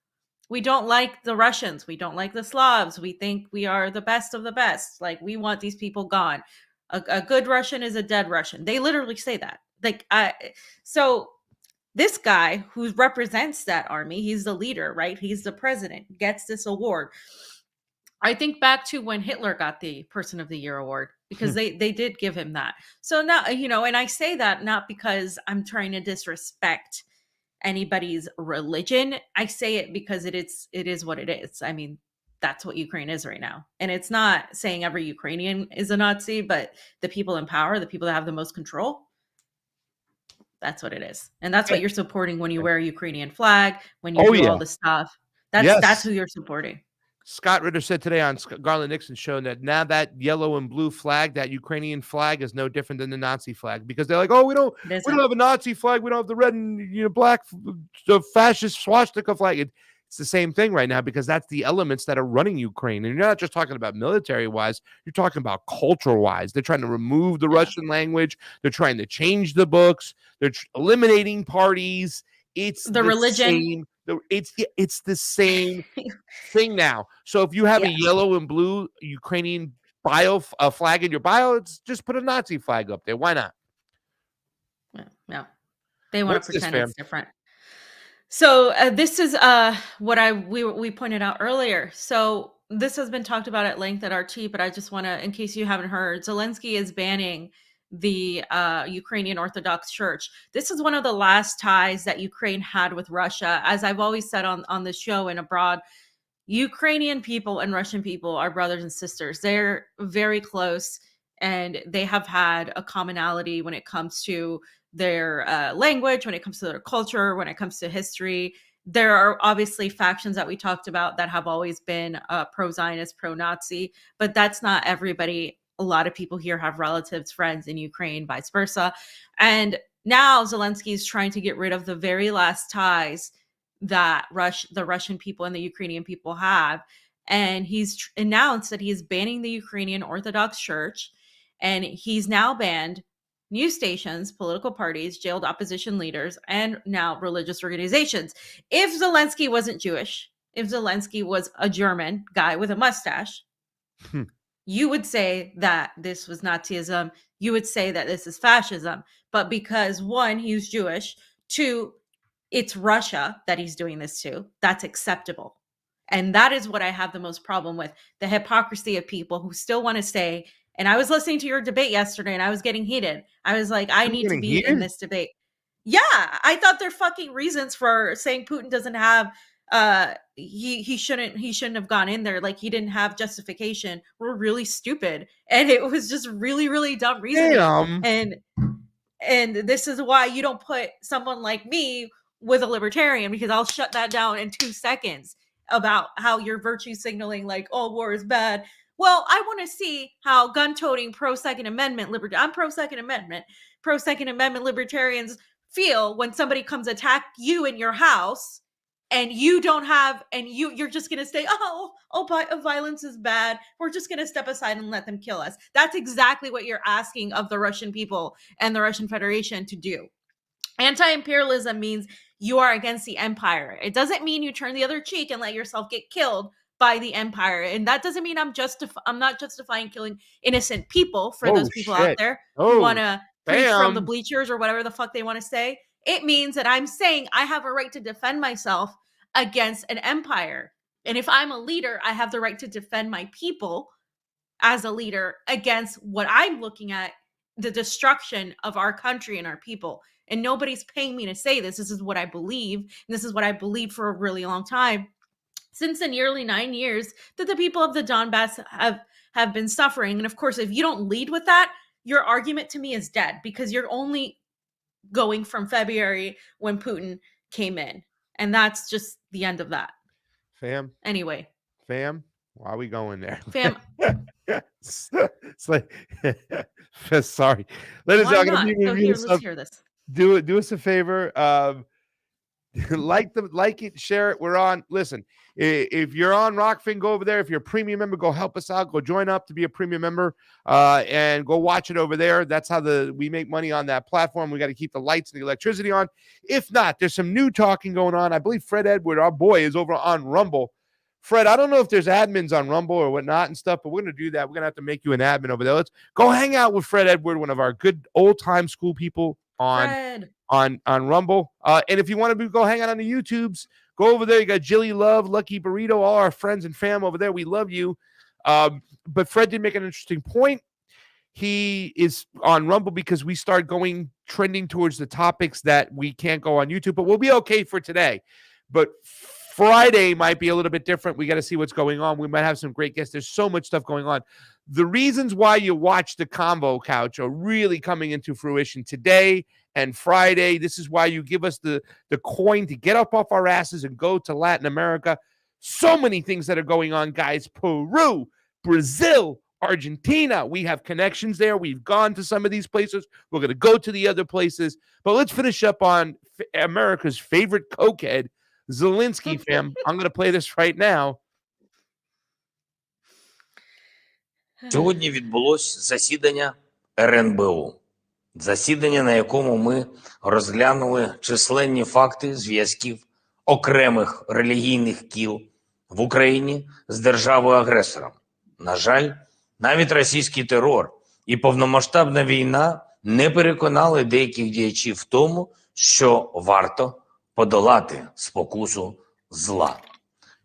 we don't like the Russians. We don't like the Slavs. We think we are the best of the best. Like, we want these people gone. A good Russian is a dead Russian. They literally say that. So this guy who represents that army, he's the leader, right? He's the president, gets this award. I think back to when Hitler got the Person of the Year award, because they did give him that. So now, and I say that not because I'm trying to disrespect anybody's religion. I say it because it is what it is. I mean, that's what Ukraine is right now. And it's not saying every Ukrainian is a Nazi, but the people in power, the people that have the most control, that's what it is. And that's what you're supporting when you wear a Ukrainian flag, when you do all the stuff. That's who you're supporting. Scott Ritter said today on Garland Nixon's show that now that yellow and blue flag, that Ukrainian flag, is no different than the Nazi flag, because they're like, oh, we don't have a Nazi flag. We don't have the red and black, the fascist swastika flag. It's the same thing right now, because that's the elements that are running Ukraine. And you're not just talking about military wise, you're talking about cultural wise. They're trying to remove the Russian language. They're trying to change the books. They're eliminating parties. It's the religion. It's the same thing now. So if you have a yellow and blue Ukrainian flag in your bio, it's just put a Nazi flag up there. Why not? No. They want to pretend it's different. So this is what we pointed out earlier. So this has been talked about at length at RT, but I just want to, in case you haven't heard, Zelensky is banning the Ukrainian Orthodox Church. This is one of the last ties that Ukraine had with Russia. As I've always said on the show and abroad, Ukrainian people and Russian people are brothers and sisters. They're very close, and they have had a commonality when it comes to their language, when it comes to their culture, when it comes to history. There are obviously factions that we talked about that have always been pro-Zionist, pro-Nazi, but that's not everybody. A lot of people here have relatives, friends in Ukraine, vice versa. And now Zelensky is trying to get rid of the very last ties that the Russian people and the Ukrainian people have. And he's announced that he is banning the Ukrainian Orthodox Church. And he's now banned news stations, political parties, jailed opposition leaders, and now religious organizations. If Zelensky wasn't Jewish, if Zelensky was a German guy with a mustache, you would say that this was Nazism. You would say that this is fascism. But because one, he's Jewish, two, it's Russia that he's doing this to, that's acceptable. And that is what I have the most problem with, the hypocrisy of people who still want to say, and I was listening to your debate yesterday and I was getting heated. I was like, I need to be in this debate. Yeah, I thought their fucking reasons for saying Putin doesn't have he shouldn't have gone in there, like he didn't have justification, were really stupid. And it was just really, really dumb reasoning. And this is why you don't put someone like me with a libertarian, because I'll shut that down in 2 seconds about how you're virtue signaling like, oh, war is bad. Well, I want to see how gun-toting pro-Second Amendment I'm pro-Second Amendment. Pro-Second Amendment libertarians feel when somebody comes attack you in your house and you don't have, and you're just going to say, violence is bad. We're just going to step aside and let them kill us. That's exactly what you're asking of the Russian people and the Russian Federation to do. Anti-imperialism means you are against the empire. It doesn't mean you turn the other cheek and let yourself get killed by the empire. And that doesn't mean I'm not justifying killing innocent people for those people out there who want to preach from the bleachers or whatever the fuck they want to say. It means that I'm saying I have a right to defend myself against an empire. And if I'm a leader, I have the right to defend my people as a leader against what I'm looking at, the destruction of our country and our people. And nobody's paying me to say this. This is what I believe. And this is what I believed for a really long time. Since the nearly 9 years that the people of the Donbass have been suffering. And of course, if you don't lead with that, your argument to me is dead, because you're only going from February when Putin came in. And that's just the end of that. Fam. Anyway. Fam, why are we going there? Fam. It's like, sorry. Ladies and gentlemen, let's hear this. Do us a favor. Like it, share it. We're on. Listen, if you're on Rockfin, go over there. If you're a premium member, go help us out. Go join up to be a premium member, and go watch it over there. That's how we make money on that platform. We got to keep the lights and the electricity on. If not, there's some new talking going on. I believe Fred Edward, our boy, is over on Rumble. Fred, I don't know if there's admins on Rumble or whatnot and stuff, but we're going to do that. We're going to have to make you an admin over there. Let's go hang out with Fred Edward, one of our good old-time school people on Rumble. And if you want to go hang out on the YouTubes, go over there. You got Jilly Love, Lucky Burrito, all our friends and fam over there. We love you. But Fred did make an interesting point. He is on Rumble because we start trending towards the topics that we can't go on YouTube, but we'll be okay for today. But Friday might be a little bit different. We got to see what's going on. We might have some great guests. There's so much stuff going on. The reasons why you watch the Convo Couch are really coming into fruition today and Friday. This is why you give us the coin to get up off our asses and go to Latin America. So many things that are going on, guys. Peru, Brazil, Argentina. We have connections there. We've gone to some of these places. We're going to go to the other places. But let's finish up on America's favorite cokehead, Zelensky, fam. I'm going to play this right now. Сьогодні відбулось засідання РНБО. Засідання, на якому ми розглянули численні факти зв'язків окремих релігійних кіл в Україні з державою-агресором. На жаль, навіть російський терор і повномасштабна війна не переконали деяких діячів в тому, що варто подолати спокусу зла.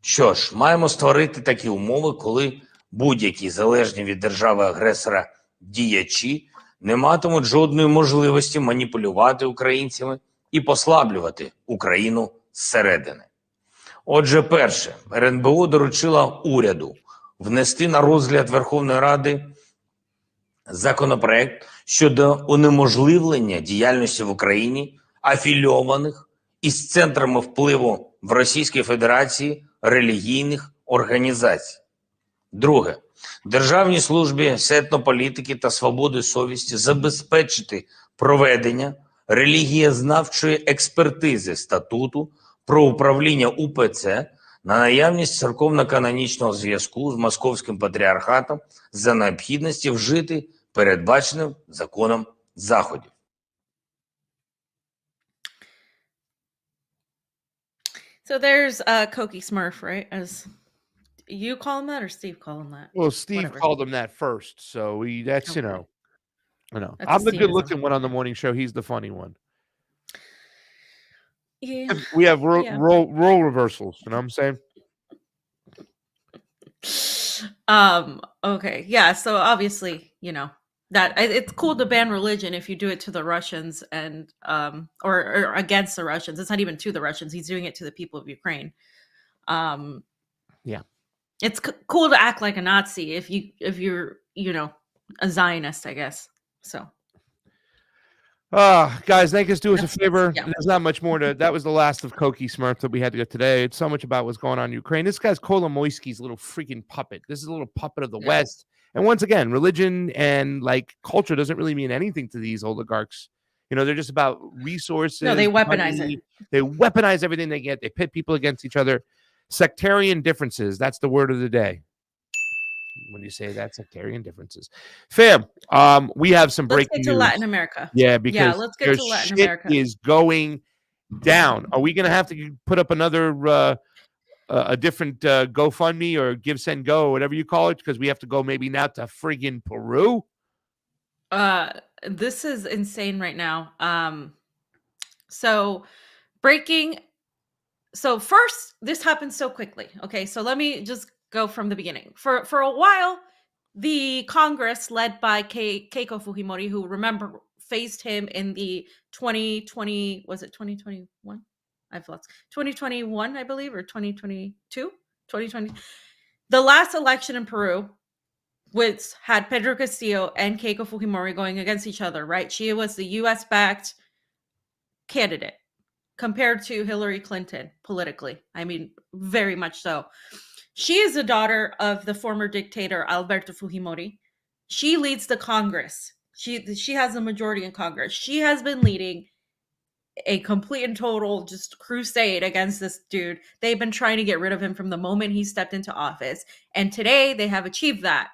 Що ж, маємо створити такі умови, коли будь-які залежні від держави-агресора діячі не матимуть жодної можливості маніпулювати українцями і послаблювати Україну зсередини. Отже, перше, РНБО доручила уряду внести на розгляд Верховної Ради законопроект щодо унеможливлення діяльності в Україні афільованих із центрами впливу в Російській Федерації релігійних організацій. Друге, Державній службі з етнополітики та свободи совісті забезпечити проведення релігієзнавчої експертизи статуту про управління УПЦ на наявність церковно-канонічного зв'язку з Московським патріархатом за необхідності вжити передбаченим законом заходів. So there's Koki Smurf, right? As you call him that, or Steve call him that? Well, Steve Whatever. called him that first, so that's Okay. I know. That's I'm the Steveism. good-looking one on the morning show. He's the funny one. Yeah. We have Yeah. role reversals. You know what I'm saying? Okay. Yeah. So obviously, you know, that it's cool to ban religion if you do it to the Russians and or against the Russians. It's not even to the Russians. He's doing it to the people of Ukraine. Yeah. It's cool to act like a Nazi if you're, you know, a Zionist, I guess. So guys, thank us. Do us a favor. yeah. There's not much more to. That was the last of Koki Smurf that we had to get today. It's so much about what's going on in Ukraine. This guy's Kolomoisky's little freaking puppet. This is a little puppet of the Yeah. West. And once again, religion and like culture doesn't really mean anything to these oligarchs. You know, they're just about resources. No, they weaponize money. it. They weaponize everything they get. They pit people against each other. Sectarian differences. That's the word of the day. When you say that, sectarian differences. Fam, we have some Let's breaking get to news. Latin America. Yeah, because let's get their to Latin shit America. is going down. Are we going to have to put up another a different GoFundMe or Give Send Go or whatever you call it, because we have to go maybe now to friggin' Peru? This is insane right now. So breaking. So first, this happened so quickly. Okay, so let me just go from the beginning. For a while, the Congress led by Keiko Fujimori, who remember faced him in the 2020, was it 2021? I've lost 2021, I believe, or 2022, 2020. The last election in Peru, which had Pedro Castillo and Keiko Fujimori going against each other, right? She was the US-backed candidate compared to Hillary Clinton politically. I mean, very much so. She is the daughter of the former dictator Alberto Fujimori. She leads the Congress. She has a majority in Congress. She has been leading a complete and total just crusade against this dude. They've been trying to get rid of him from the moment he stepped into office. And today they have achieved that.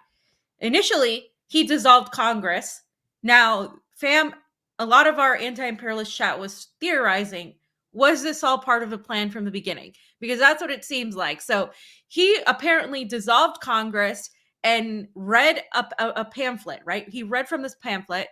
Initially, he dissolved Congress. Now, fam, a lot of our anti-imperialist chat was theorizing, was this all part of a plan from the beginning? Because that's what it seems like. So he apparently dissolved Congress and read a pamphlet, right? He read from this pamphlet.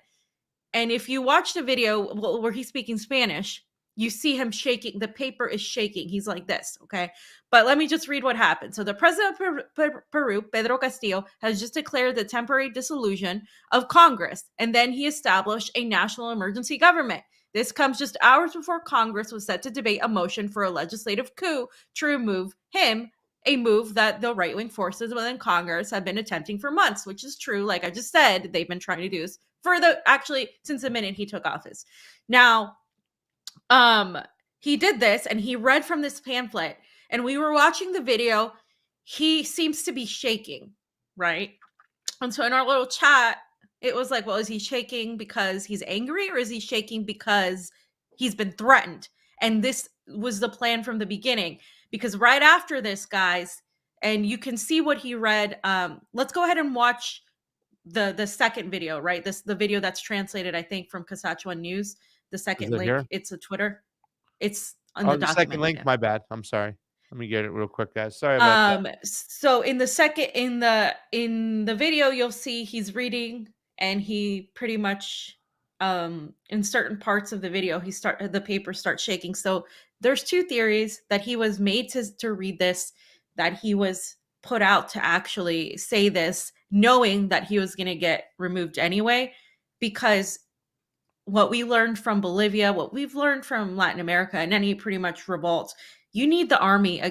And if you watch the video where he's speaking Spanish, you see him shaking. The paper is shaking. He's like this, okay? But let me just read what happened. So the president of Peru, Pedro Castillo, has just declared the temporary dissolution of Congress. And then he established a national emergency government. This comes just hours before Congress was set to debate a motion for a legislative coup to remove him, a move that the right-wing forces within Congress have been attempting for months, which is true. Like I just said, they've been trying to do this since the minute he took office. Now, he did this and he read from this pamphlet, and we were watching the video. He seems to be shaking, right? And so in our little chat, it was like, well, is he shaking because he's angry, or is he shaking because he's been threatened? And this was the plan from the beginning, because right after this, guys, and you can see what he read. Let's go ahead and watch the second video, right? The video that's translated, I think, from Saskatchewan News. The second link, here? It's a Twitter. It's on the document. Second link. Yeah. My bad. I'm sorry. Let me get it real quick, guys. Sorry about that. So in the video, you'll see he's reading, and he pretty much in certain parts of the video, the paper starts shaking. So there's two theories: that he was made to read this, that he was put out to actually say this, knowing that he was going to get removed anyway, because what we learned from Bolivia, what we've learned from Latin America, and any pretty much revolt, you need the army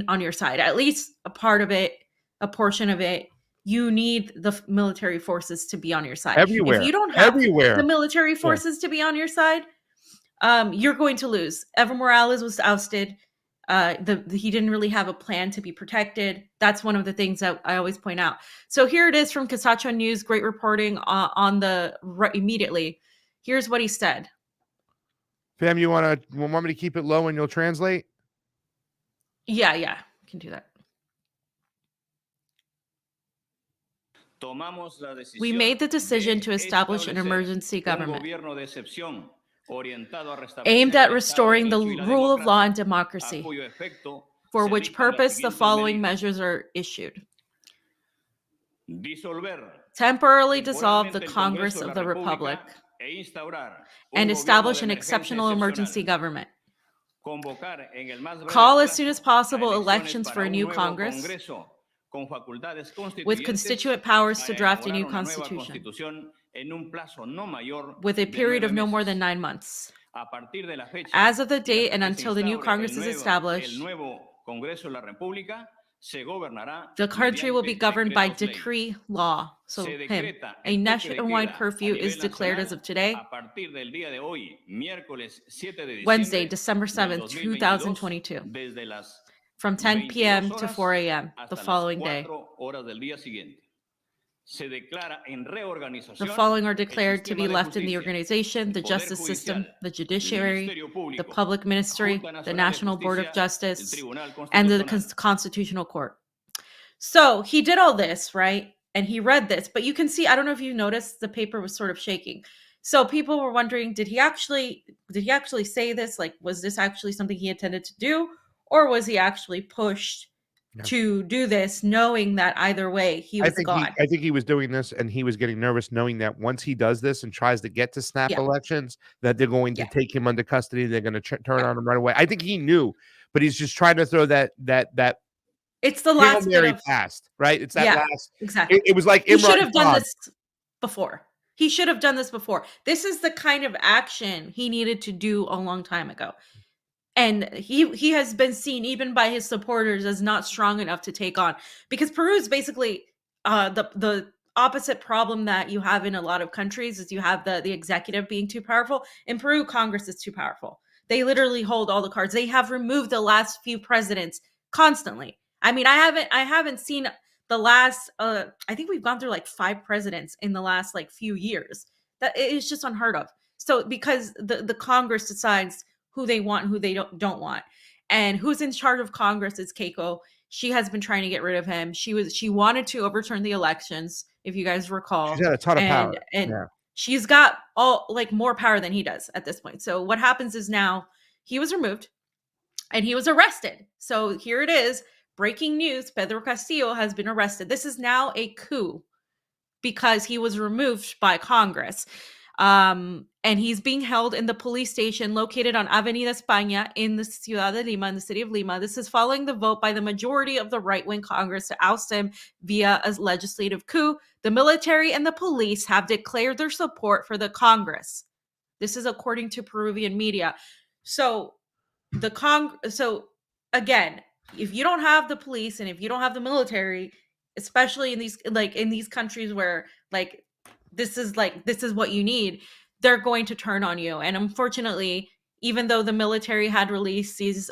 on your side, at least a part of it, a portion of it. You need the military forces to be on your side. Everywhere. If you don't have Everywhere. the military forces to be on your side, you're going to lose. Evo Morales was ousted. He didn't really have a plan to be protected. That's one of the things that I always point out. So here it is from Casacho News. Great reporting on the immediately. Here's what he said. Fam, you want me to keep it low and you'll translate? Yeah, you can do that. We made the decision to establish an emergency government aimed at restoring the rule of law and democracy, for which purpose the following measures are issued. Temporarily dissolve the Congress of the Republic and establish an exceptional emergency government. Call as soon as possible elections for a new Congress with constituent powers to draft a new constitution with a period of no more than 9 months. As of the date and until the new Congress is established, the country will be governed by decree law. So a nationwide curfew is declared as of today, Wednesday, December 7th, 2022, from 10 p.m. to 4 a.m. the following day. The following are declared to be left in the organization: the justice system, the judiciary, the public ministry, the National Board of Justice, and the Constitutional Court. So he did all this, right? And he read this, but you can see, I don't know if you noticed, the paper was sort of shaking. So people were wondering, did he actually say this? Like, was this actually something he intended to do? Or was he actually pushed to do this, knowing that either way he was gone? I think he was doing this and he was getting nervous, knowing that once he does this and tries to get to snap elections, that they're going to take him under custody. They're going to turn on him right away. I think he knew, but he's just trying to throw that it's the last bit of past, right? It's that last. Exactly. It was like he should have done this before. He should have done this before. This is the kind of action he needed to do a long time ago. And he has been seen even by his supporters as not strong enough to take on, because Peru is basically the opposite problem that you have in a lot of countries is you have the executive being too powerful. In Peru, Congress is too powerful. They literally hold all the cards. They have removed the last few presidents constantly. I mean, I haven't seen the last I think we've gone through like 5 presidents in the last like few years. That is just unheard of. So because the Congress decides who they want and who they don't want. And who's in charge of Congress is Keiko. She has been trying to get rid of him. She wanted to overturn the elections, if you guys recall. She's got a ton of power. And she's got more power than he does at this point. So what happens is now he was removed and he was arrested. So here it is. Breaking news, Pedro Castillo has been arrested. This is now a coup because he was removed by Congress. And he's being held in the police station located on Avenida España in the Ciudad de Lima, in the city of Lima. This is following the vote by the majority of the right-wing Congress to oust him via a legislative coup. The military and the police have declared their support for the Congress. This is according to Peruvian media. So again, if you don't have the police and if you don't have the military, especially in these countries where this is what you need, they're going to turn on you. And unfortunately, even though the military had released these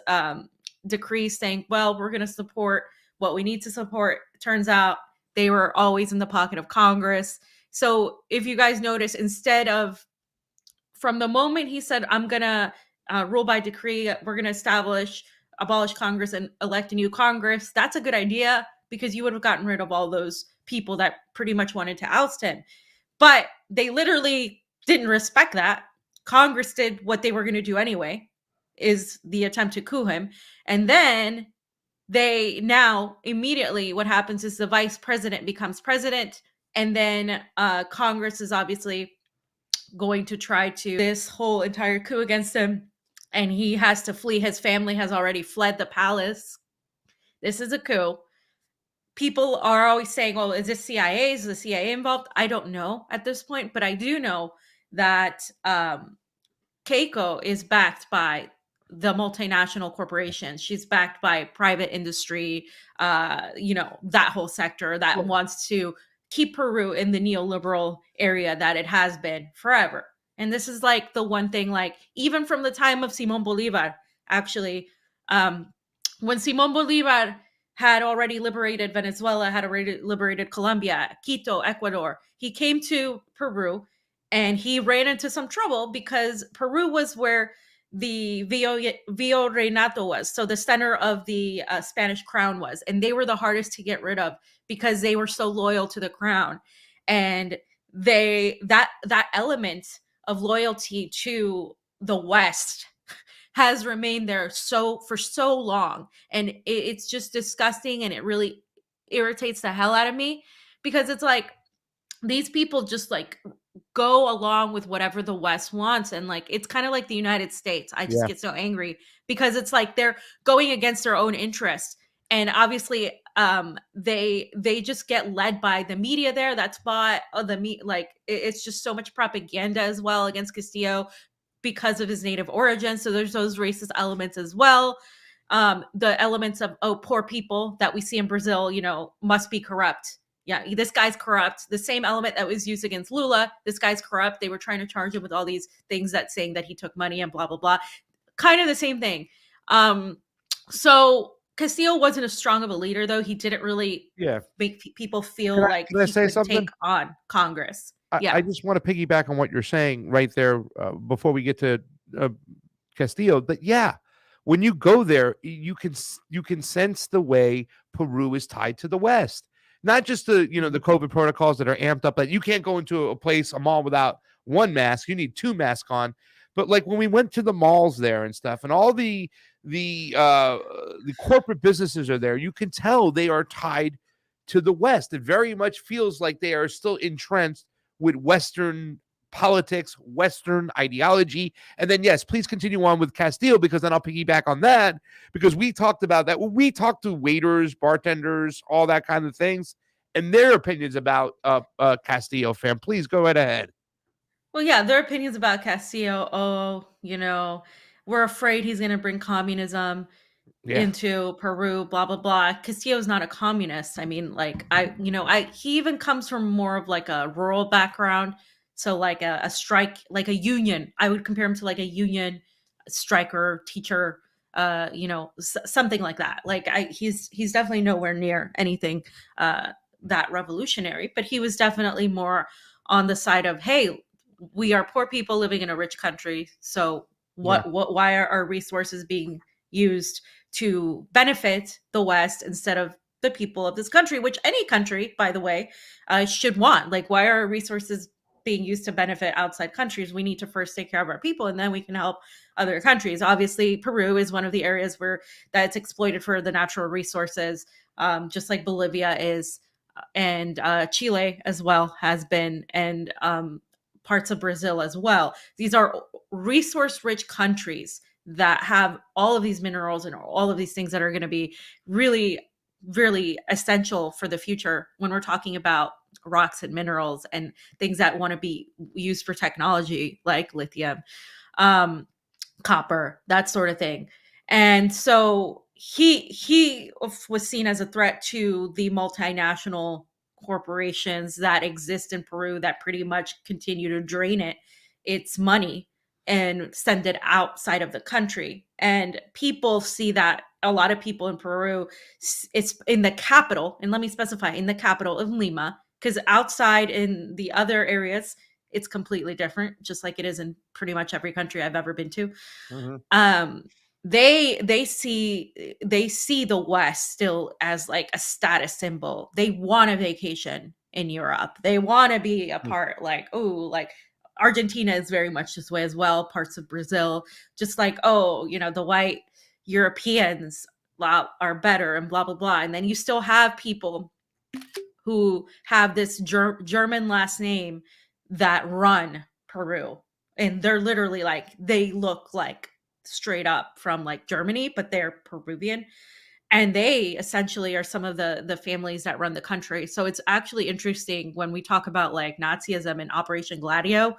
decrees saying, well, we're going to support what we need to support, it turns out they were always in the pocket of Congress. So if you guys notice, instead of, from the moment he said, I'm going to rule by decree, we're going to abolish Congress and elect a new Congress, that's a good idea, because you would have gotten rid of all those people that pretty much wanted to oust him. But they literally didn't respect that. Congress did what they were going to do anyway, is the attempt to coup him. And then immediately what happens is the vice president becomes president. And then Congress is obviously going to try to this whole entire coup against him. And he has to flee. His family has already fled the palace. This is a coup. People are always saying, well, is this CIA? Is the CIA involved? I don't know at this point, but I do know that Keiko is backed by the multinational corporations. She's backed by private industry, that whole sector that wants to keep Peru in the neoliberal area that it has been forever. And this is like the one thing, like even from the time of Simon Bolivar, actually, when Simon Bolivar had already liberated Venezuela, had already liberated Colombia, Quito, Ecuador, he came to Peru and he ran into some trouble because Peru was where the Virreinato was, so the center of the Spanish crown was, and they were the hardest to get rid of because they were so loyal to the crown, and that element of loyalty to the West has remained there for so long, and it's just disgusting, and it really irritates the hell out of me because it's like these people just like go along with whatever the West wants, and like it's kind of like the United States. I just get so angry because it's like they're going against their own interests, and obviously they just get led by the media there that's bought it's just so much propaganda as well against Castillo because of his native origin. So there's those racist elements as well. The elements of poor people that we see in Brazil, must be corrupt. Yeah, this guy's corrupt. The same element that was used against Lula, this guy's corrupt. They were trying to charge him with all these things that saying that he took money and blah, blah, blah. Kind of the same thing. So Castillo wasn't as strong of a leader, though. He didn't really make people feel like he could take on Congress. I just want to piggyback on what you're saying right there before we get to Castillo. But when you go there, you can sense the way Peru is tied to the West. Not just the COVID protocols that are amped up, that you can't go into a mall without one mask. You need two masks on. But like when we went to the malls there and stuff, and all the corporate businesses are there, you can tell they are tied to the West. It very much feels like they are still entrenched with Western politics, Western ideology. And then, yes, please continue on with Castillo, because then I'll piggyback on that, because we talked about that. When we talked to waiters, bartenders, all that kind of things, and their opinions about Castillo, fam. Please go right ahead. Well, yeah, their opinions about Castillo. We're afraid he's going to bring communism into Peru, blah, blah, blah. Castillo's not a communist. I mean, he even comes from more of like a rural background. So like a strike, like a union, I would compare him to like a union striker, teacher, something like that. Like he's definitely nowhere near anything that revolutionary, but he was definitely more on the side of, hey, we are poor people living in a rich country. So why are our resources being used to benefit the West instead of the people of this country, which any country, by the way, should want? Like, why are our resources being used to benefit outside countries? We need to first take care of our people, and then we can help other countries. Obviously, Peru is one of the areas where that's exploited for the natural resources, just like Bolivia is, and Chile as well has been, and parts of Brazil as well. These are resource-rich countries that have all of these minerals and all of these things that are going to be really, really essential for the future when we're talking about rocks and minerals and things that want to be used for technology like lithium, copper, that sort of thing. And so he was seen as a threat to the multinational corporations that exist in Peru that pretty much continue to drain its money and send it outside of the country. And people see that. A lot of people in Peru, it's in the capital, and let me specify, in the capital of Lima, because outside in the other areas, it's completely different, just like it is in pretty much every country I've ever been to. Mm-hmm. They see the West still as like a status symbol. They want a vacation in Europe. They want to be a part, like Argentina is very much this way as well. Parts of Brazil, just like, the white Europeans are better and blah, blah, blah. And then you still have people who have this German last name that run Peru. And they're literally like, they look like straight up from like Germany, but they're Peruvian. And they essentially are some of the families that run the country. So it's actually interesting when we talk about like Nazism and Operation Gladio.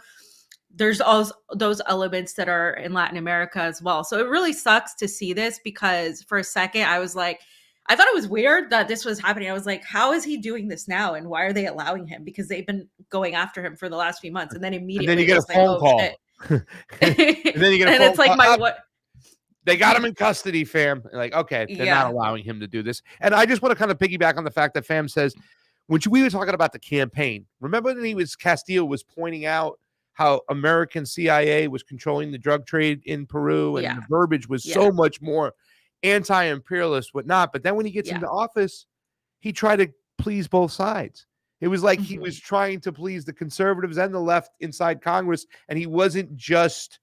there's all those elements that are in Latin America as well. So it really sucks to see this, because for a second I was like, I thought it was weird that this was happening. I was like, how is he doing this now? And why are they allowing him? Because they've been going after him for the last few months. And then immediately And then you get a it's like, phone oh, call. shit. And then you get a and phone it's like call. my what? They got him in custody, fam. Like, okay, they're Yeah. not allowing him to do this. And I just want to kind of piggyback on the fact that fam says, when we were talking about the campaign, remember when Castillo was pointing out how American CIA was controlling the drug trade in Peru, and Yeah. the verbiage was so much more anti-imperialist, whatnot. But then when he gets into office, he tried to please both sides. It was like he was trying to please the conservatives and the left inside Congress, and he wasn't just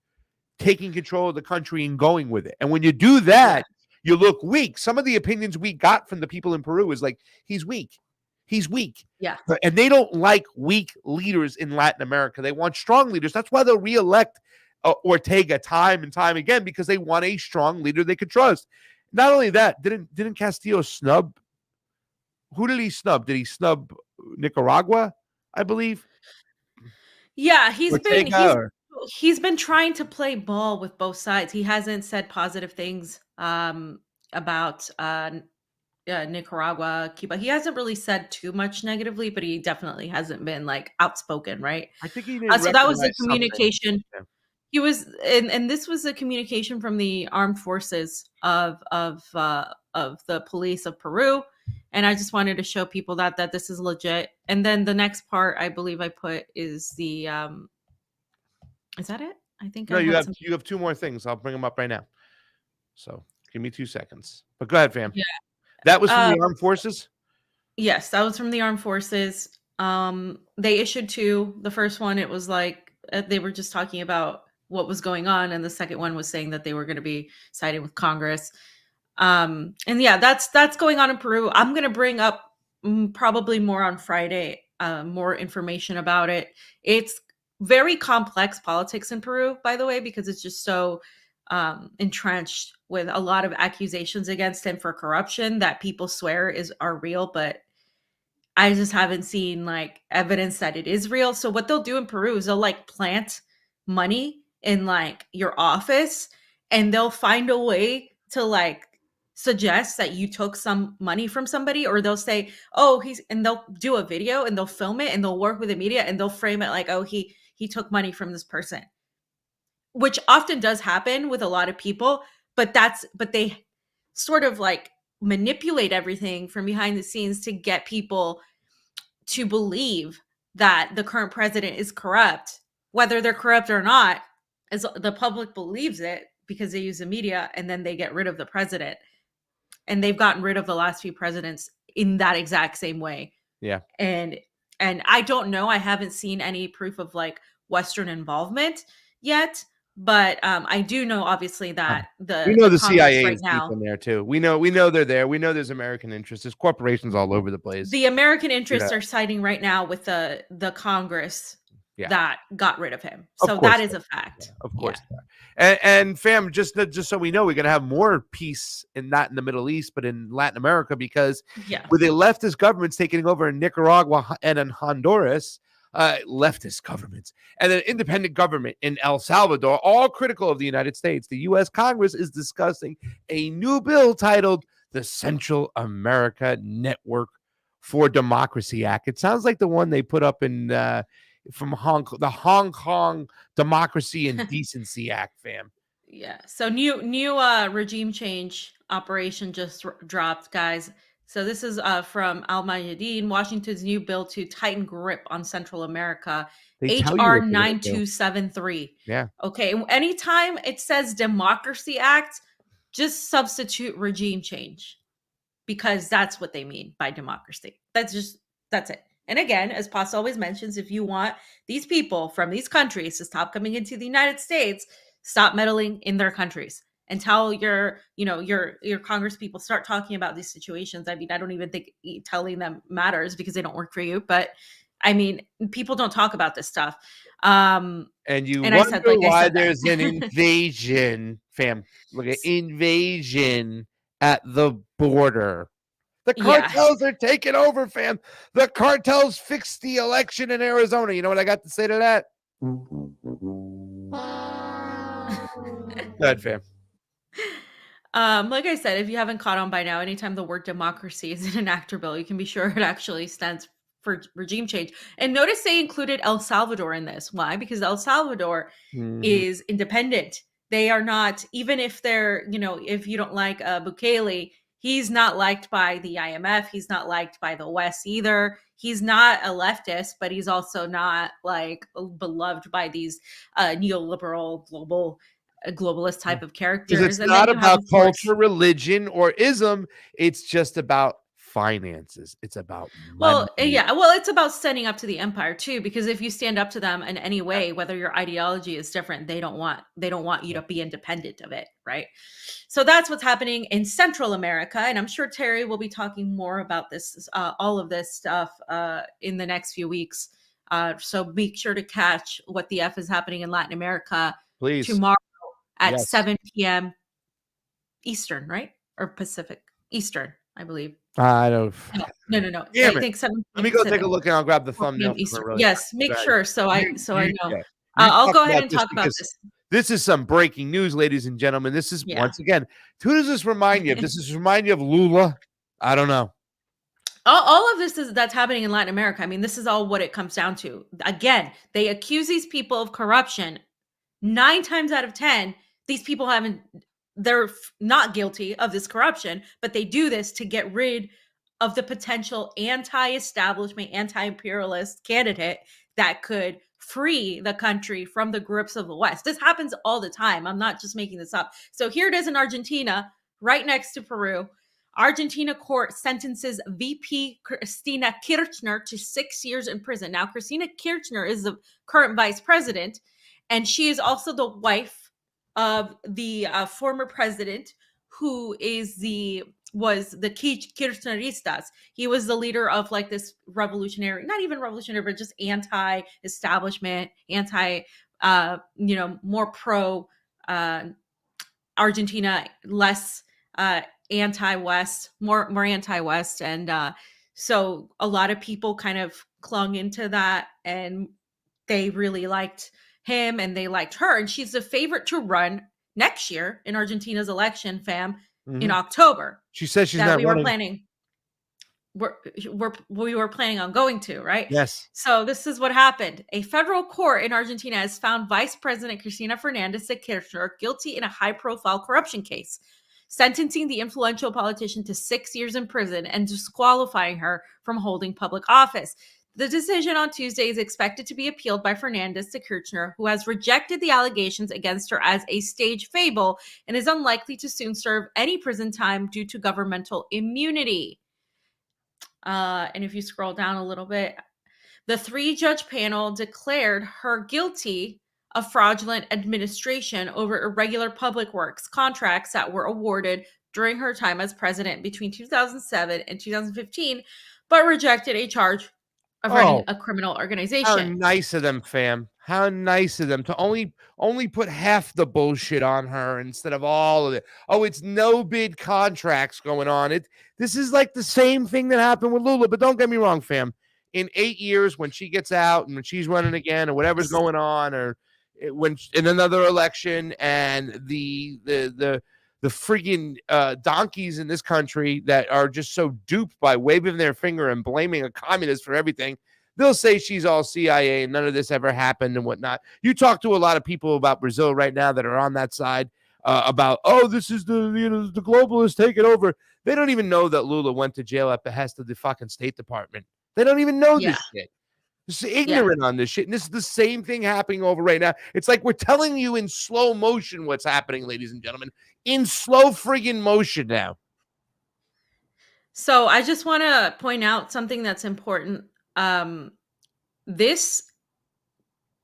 taking control of the country and going with it. And when you do that, you look weak. Some of the opinions we got from the people in Peru is like, he's weak. He's weak. Yeah. And they don't like weak leaders in Latin America. They want strong leaders. That's why they'll reelect Ortega time and time again, because they want a strong leader they could trust. Not only that, didn't Castillo snub? Who did he snub? Did he snub Nicaragua, I believe? Yeah, Ortega, he's been trying to play ball with both sides. He hasn't said positive things about Nicaragua, Cuba. He hasn't really said too much negatively, but he definitely hasn't been like outspoken, right? I think he didn't. So that was the recognize something. communication. Yeah. He was, and this was a communication from the armed forces of the police of Peru. And I just wanted to show people that this is legit. And then the next part I believe I put is the is that it? I think No, I you had have you have two more things. I'll bring them up right now. So give me 2 seconds. But go ahead, fam. Yeah. That was from the armed forces? Yes, that was from the armed forces. They issued 2. The first one, it was like they were just talking about what was going on, and the second one was saying that they were going to be siding with Congress. And yeah, that's going on in Peru. I'm going to bring up probably more on Friday, more information about it. It's very complex politics in Peru, by the way, because it's just so entrenched with a lot of accusations against him for corruption that people swear are real, but I just haven't seen like evidence that it is real. So what they'll do in Peru is they'll like plant money in like your office, and they'll find a way to like suggest that you took some money from somebody, or they'll say, oh, and they'll do a video and they'll film it and they'll work with the media and they'll frame it like, oh, he took money from this person, which often does happen with a lot of people, but they sort of like manipulate everything from behind the scenes to get people to believe that the current president is corrupt, whether they're corrupt or not, as the public believes it because they use the media, and then they get rid of the president. And they've gotten rid of the last few presidents in that exact same way. Yeah. And I don't know, I haven't seen any proof of like Western involvement yet, but I do know obviously that we know the CIA right is now deep in there too. We know they're there. We know there's American interests. There's corporations all over the place. The American interests are siding right now with the Congress that got rid of him. So that is a fact. Yeah, of course. Yeah. And fam, just so we know, we're gonna have more peace not in the Middle East, but in Latin America, because with the leftist governments taking over in Nicaragua and in Honduras, leftist governments and an independent government in El Salvador, all critical of the United States, the U.S. Congress is discussing a new bill titled the Central America Network for Democracy Act. It sounds like the one they put up in from the Hong Kong Democracy and Decency Act, fam. Yeah. So new regime change operation just dropped, guys. So this is from Al Mayadeen, Washington's new bill to tighten grip on Central America, HR 9273. Yeah. Okay. Anytime it says Democracy Act, just substitute regime change, because that's what they mean by democracy. That's it. And again, as Paz always mentions, if you want these people from these countries to stop coming into the United States, stop meddling in their countries until your Congress people start talking about these situations. I mean, I don't even think telling them matters because they don't work for you. But I mean, people don't talk about this stuff. And wonder why there's an invasion, fam. Look at invasion at the border. The cartels are taking over, fam. The cartels fixed the election in Arizona. You know what I got to say to that? Good, fam. Like I said, if you haven't caught on by now, anytime the word democracy is in an actor bill, you can be sure it actually stands for regime change. And notice they included El Salvador in this. Why? Because El Salvador is independent. They are not, even if they're, if you don't like Bukele, he's not liked by the IMF. He's not liked by the West either. He's not a leftist, but he's also not beloved by these neoliberal globalist type of characters. Because it's And not then you have, about of course, culture, religion, or ism. It's just about finances. It's about well, money. yeah, well, it's about standing up to the empire too, because if you stand up to them in any way, whether your ideology is different, they don't want you to be independent of it, right? So that's what's happening in Central America, and I'm sure Terry will be talking more about this, all of this stuff, in the next few weeks. So be sure to catch what the F is happening in Latin America Please. tomorrow at Yes. 7 p.m. Eastern, right? Or Pacific Eastern, I believe. I don't. No. Damn I it. think 7 Let me go Pacific, take a look and I'll grab the 4 thumbnail. p.m. Eastern. Really Yes, make quick. sure so I know. Yeah. I'll talk go ahead about and this talk about because this. This is some breaking news, ladies and gentlemen. This is Yeah. once again. Who does this remind you of? Does this remind you of Lula? I don't know. All of this that's happening in Latin America. I mean, this is all what it comes down to. Again, they accuse these people of corruption. 9 times out of 10, these people they're not guilty of this corruption, but they do this to get rid of the potential anti-establishment, anti-imperialist candidate that could free the country from the grips of the West. This happens all the time. I'm not just making this up. So here it is in Argentina, right next to Peru. Argentina court sentences VP Cristina Kirchner to 6 years in prison. Now, Cristina Kirchner is the current vice president, and she is also the wife of the former president, who was the Kirchneristas. He was the leader of this revolutionary, not even revolutionary, but just anti-establishment, more pro Argentina, less anti-West, more anti-West. And so a lot of people kind of clung into that, and they really liked him and they liked her. And she's the favorite to run next year in Argentina's election, fam, in October. She says she's that not we running. were planning. We were planning on going to, right? Yes. So this is what happened. A federal court in Argentina has found Vice President Cristina Fernandez de Kirchner guilty in a high-profile corruption case, sentencing the influential politician to 6 years in prison and disqualifying her from holding public office. The decision on Tuesday is expected to be appealed by Fernandez to Kirchner, who has rejected the allegations against her as a stage fable and is unlikely to soon serve any prison time due to governmental immunity. And if you scroll down a little bit, the 3-judge panel declared her guilty of fraudulent administration over irregular public works contracts that were awarded during her time as president between 2007 and 2015, but rejected a charge of running a criminal organization. How nice of them, fam. How nice of them to only put half the bullshit on her instead of all of it. Oh, it's no bid contracts going on. This is like the same thing that happened with Lula, but don't get me wrong, fam. In 8 years, when she gets out and when she's running again or whatever's going on, or when in another election, and the friggin' donkeys in this country that are just so duped by waving their finger and blaming a communist for everything, they'll say she's all CIA and none of this ever happened and whatnot. You talk to a lot of people about Brazil right now that are on that side about, this is the globalists taking over. They don't even know that Lula went to jail at behest of the fucking State Department. They don't even know this shit. Just ignorant on this shit. And this is the same thing happening over right now. It's like we're telling you in slow motion what's happening, ladies and gentlemen. In slow friggin' motion now. So I just want to point out something that's important. This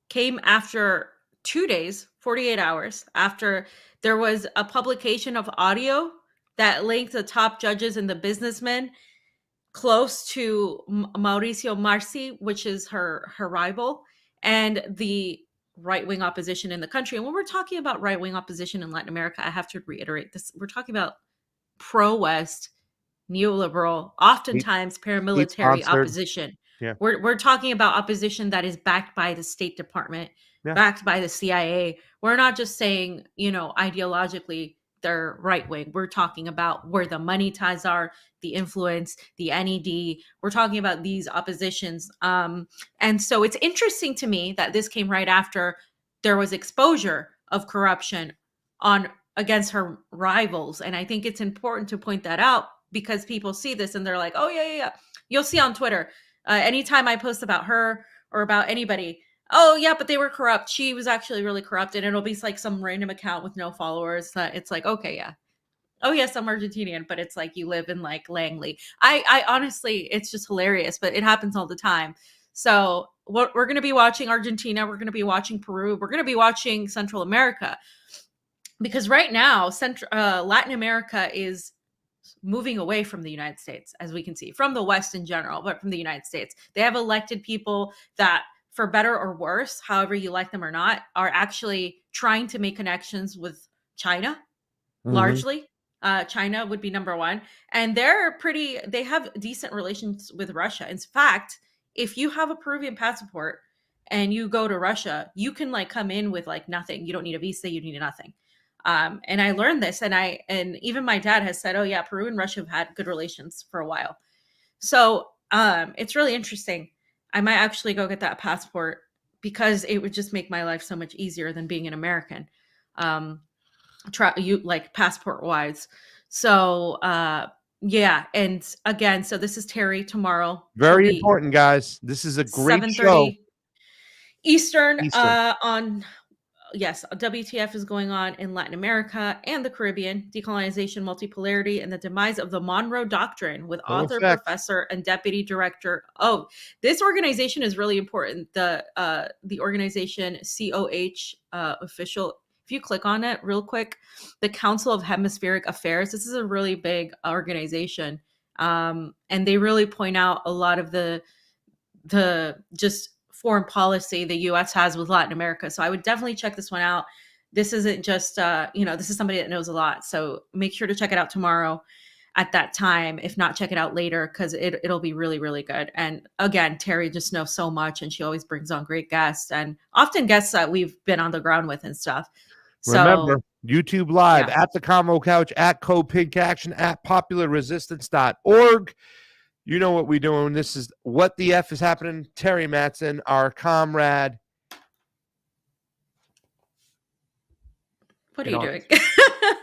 came after 2 days, 48 hours, after there was a publication of audio that linked the top judges and the businessmen close to Mauricio Marci, which is her rival, and the right-wing opposition in the country. And when we're talking about right-wing opposition in Latin America, I have to reiterate this. We're talking about pro-West, neoliberal, oftentimes paramilitary opposition. Yeah. We're talking about opposition that is backed by the State Department, Yeah. backed by the CIA. We're not just saying, ideologically they're right wing. We're talking about where the money ties are, the influence, the NED. We're talking about these oppositions. And so it's interesting to me that this came right after there was exposure of corruption against her rivals. And I think it's important to point that out because people see this and they're like, oh, yeah. You'll see on Twitter, anytime I post about her or about anybody, oh, yeah, but they were corrupt. She was actually really corrupt. And it'll be like some random account with no followers. It's like, okay, yeah. Oh, yes, I'm Argentinian, but it's like you live in like Langley. I honestly, it's just hilarious, but it happens all the time. So what we're going to be watching Argentina. We're going to be watching Peru. We're going to be watching Central America. Because right now, Latin America is moving away from the United States, as we can see, from the West in general, but from the United States. They have elected people that, for better or worse, however you like them or not, are actually trying to make connections with China, largely. China would be number one. And they have decent relations with Russia. In fact, if you have a Peruvian passport and you go to Russia, you can like come in with like nothing. You don't need a visa. You need nothing. And I learned this, and even my dad has said, oh yeah, Peru and Russia have had good relations for a while. So it's really interesting. I might actually go get that passport because it would just make my life so much easier than being an American, passport wise. So yeah. And again, so this is Terry tomorrow. Very important, guys. This is a great show. 7:30 Eastern. On yes, WTF is going on in Latin America and the Caribbean, decolonization, multipolarity, and the demise of the Monroe Doctrine with author, professor, and deputy director. Oh, this organization is really important. The organization COH official. If you click on it real quick, the Council of Hemispheric Affairs. This is a really big organization, and they really point out a lot of the just foreign policy the U.S. has with Latin America. So I would definitely check this one out. This isn't just, this is somebody that knows a lot. So make sure to check it out tomorrow at that time. If not, check it out later because it'll be really, really good. And again, Terry just knows so much and she always brings on great guests and often guests that we've been on the ground with and stuff. So remember, YouTube Live at the Convo Couch, at Code Pink Action, at popularresistance.org. You know what we're doing. This is What the F is Happening. Terry Mattson, our comrade. What are you doing?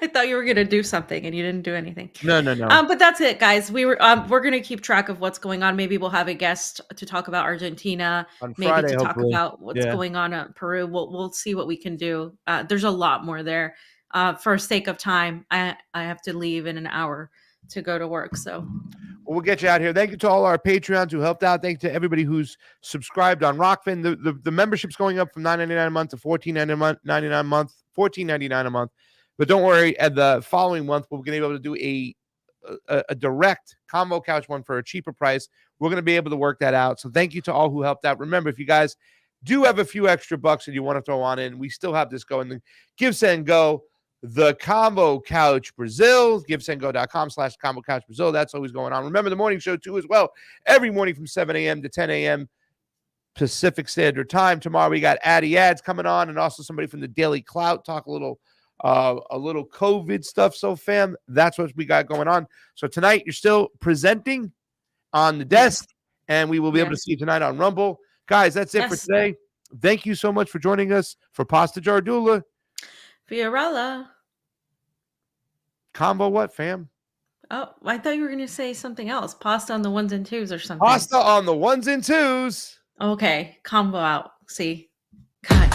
I thought you were going to do something and you didn't do anything. No. But that's it, guys. We're going to keep track of what's going on. Maybe we'll have a guest to talk about Argentina. On maybe Friday, to talk hopefully. about what's going on in Peru. We'll see what we can do. There's a lot more there. For sake of time, I have to leave in an hour to go to work. So we'll get you out here. Thank you to all our Patreons who helped out. Thank you to everybody who's subscribed on Rockfin. The membership's going up from $9.99 a month to $14.99 a month, $14.99 a month. But don't worry, at the following month, we're going to be able to do a direct Convo Couch one for a cheaper price. We're going to be able to work that out. So thank you to all who helped out. Remember, if you guys do have a few extra bucks and you want to throw on in, we still have this going. The Give, Send, Go. The Convo Couch Brazil, givesendgo.com/Convo Couch Brazil. That's always going on. Remember the morning show too as well. Every morning from 7 a.m. to 10 a.m. Pacific Standard Time. Tomorrow we got Addy Ads coming on and also somebody from the Daily Clout talk a little COVID stuff. So fam, that's what we got going on. So tonight you're still presenting on the desk and we will be able to see you tonight on Rumble. Guys, that's it for today. Thank you so much for joining us for Pasta Jardula. Fiorella. Combo what, fam? Oh, I thought you were going to say something else. Pasta on the ones and twos or something. Pasta on the ones and twos. Okay. Combo out. See? God.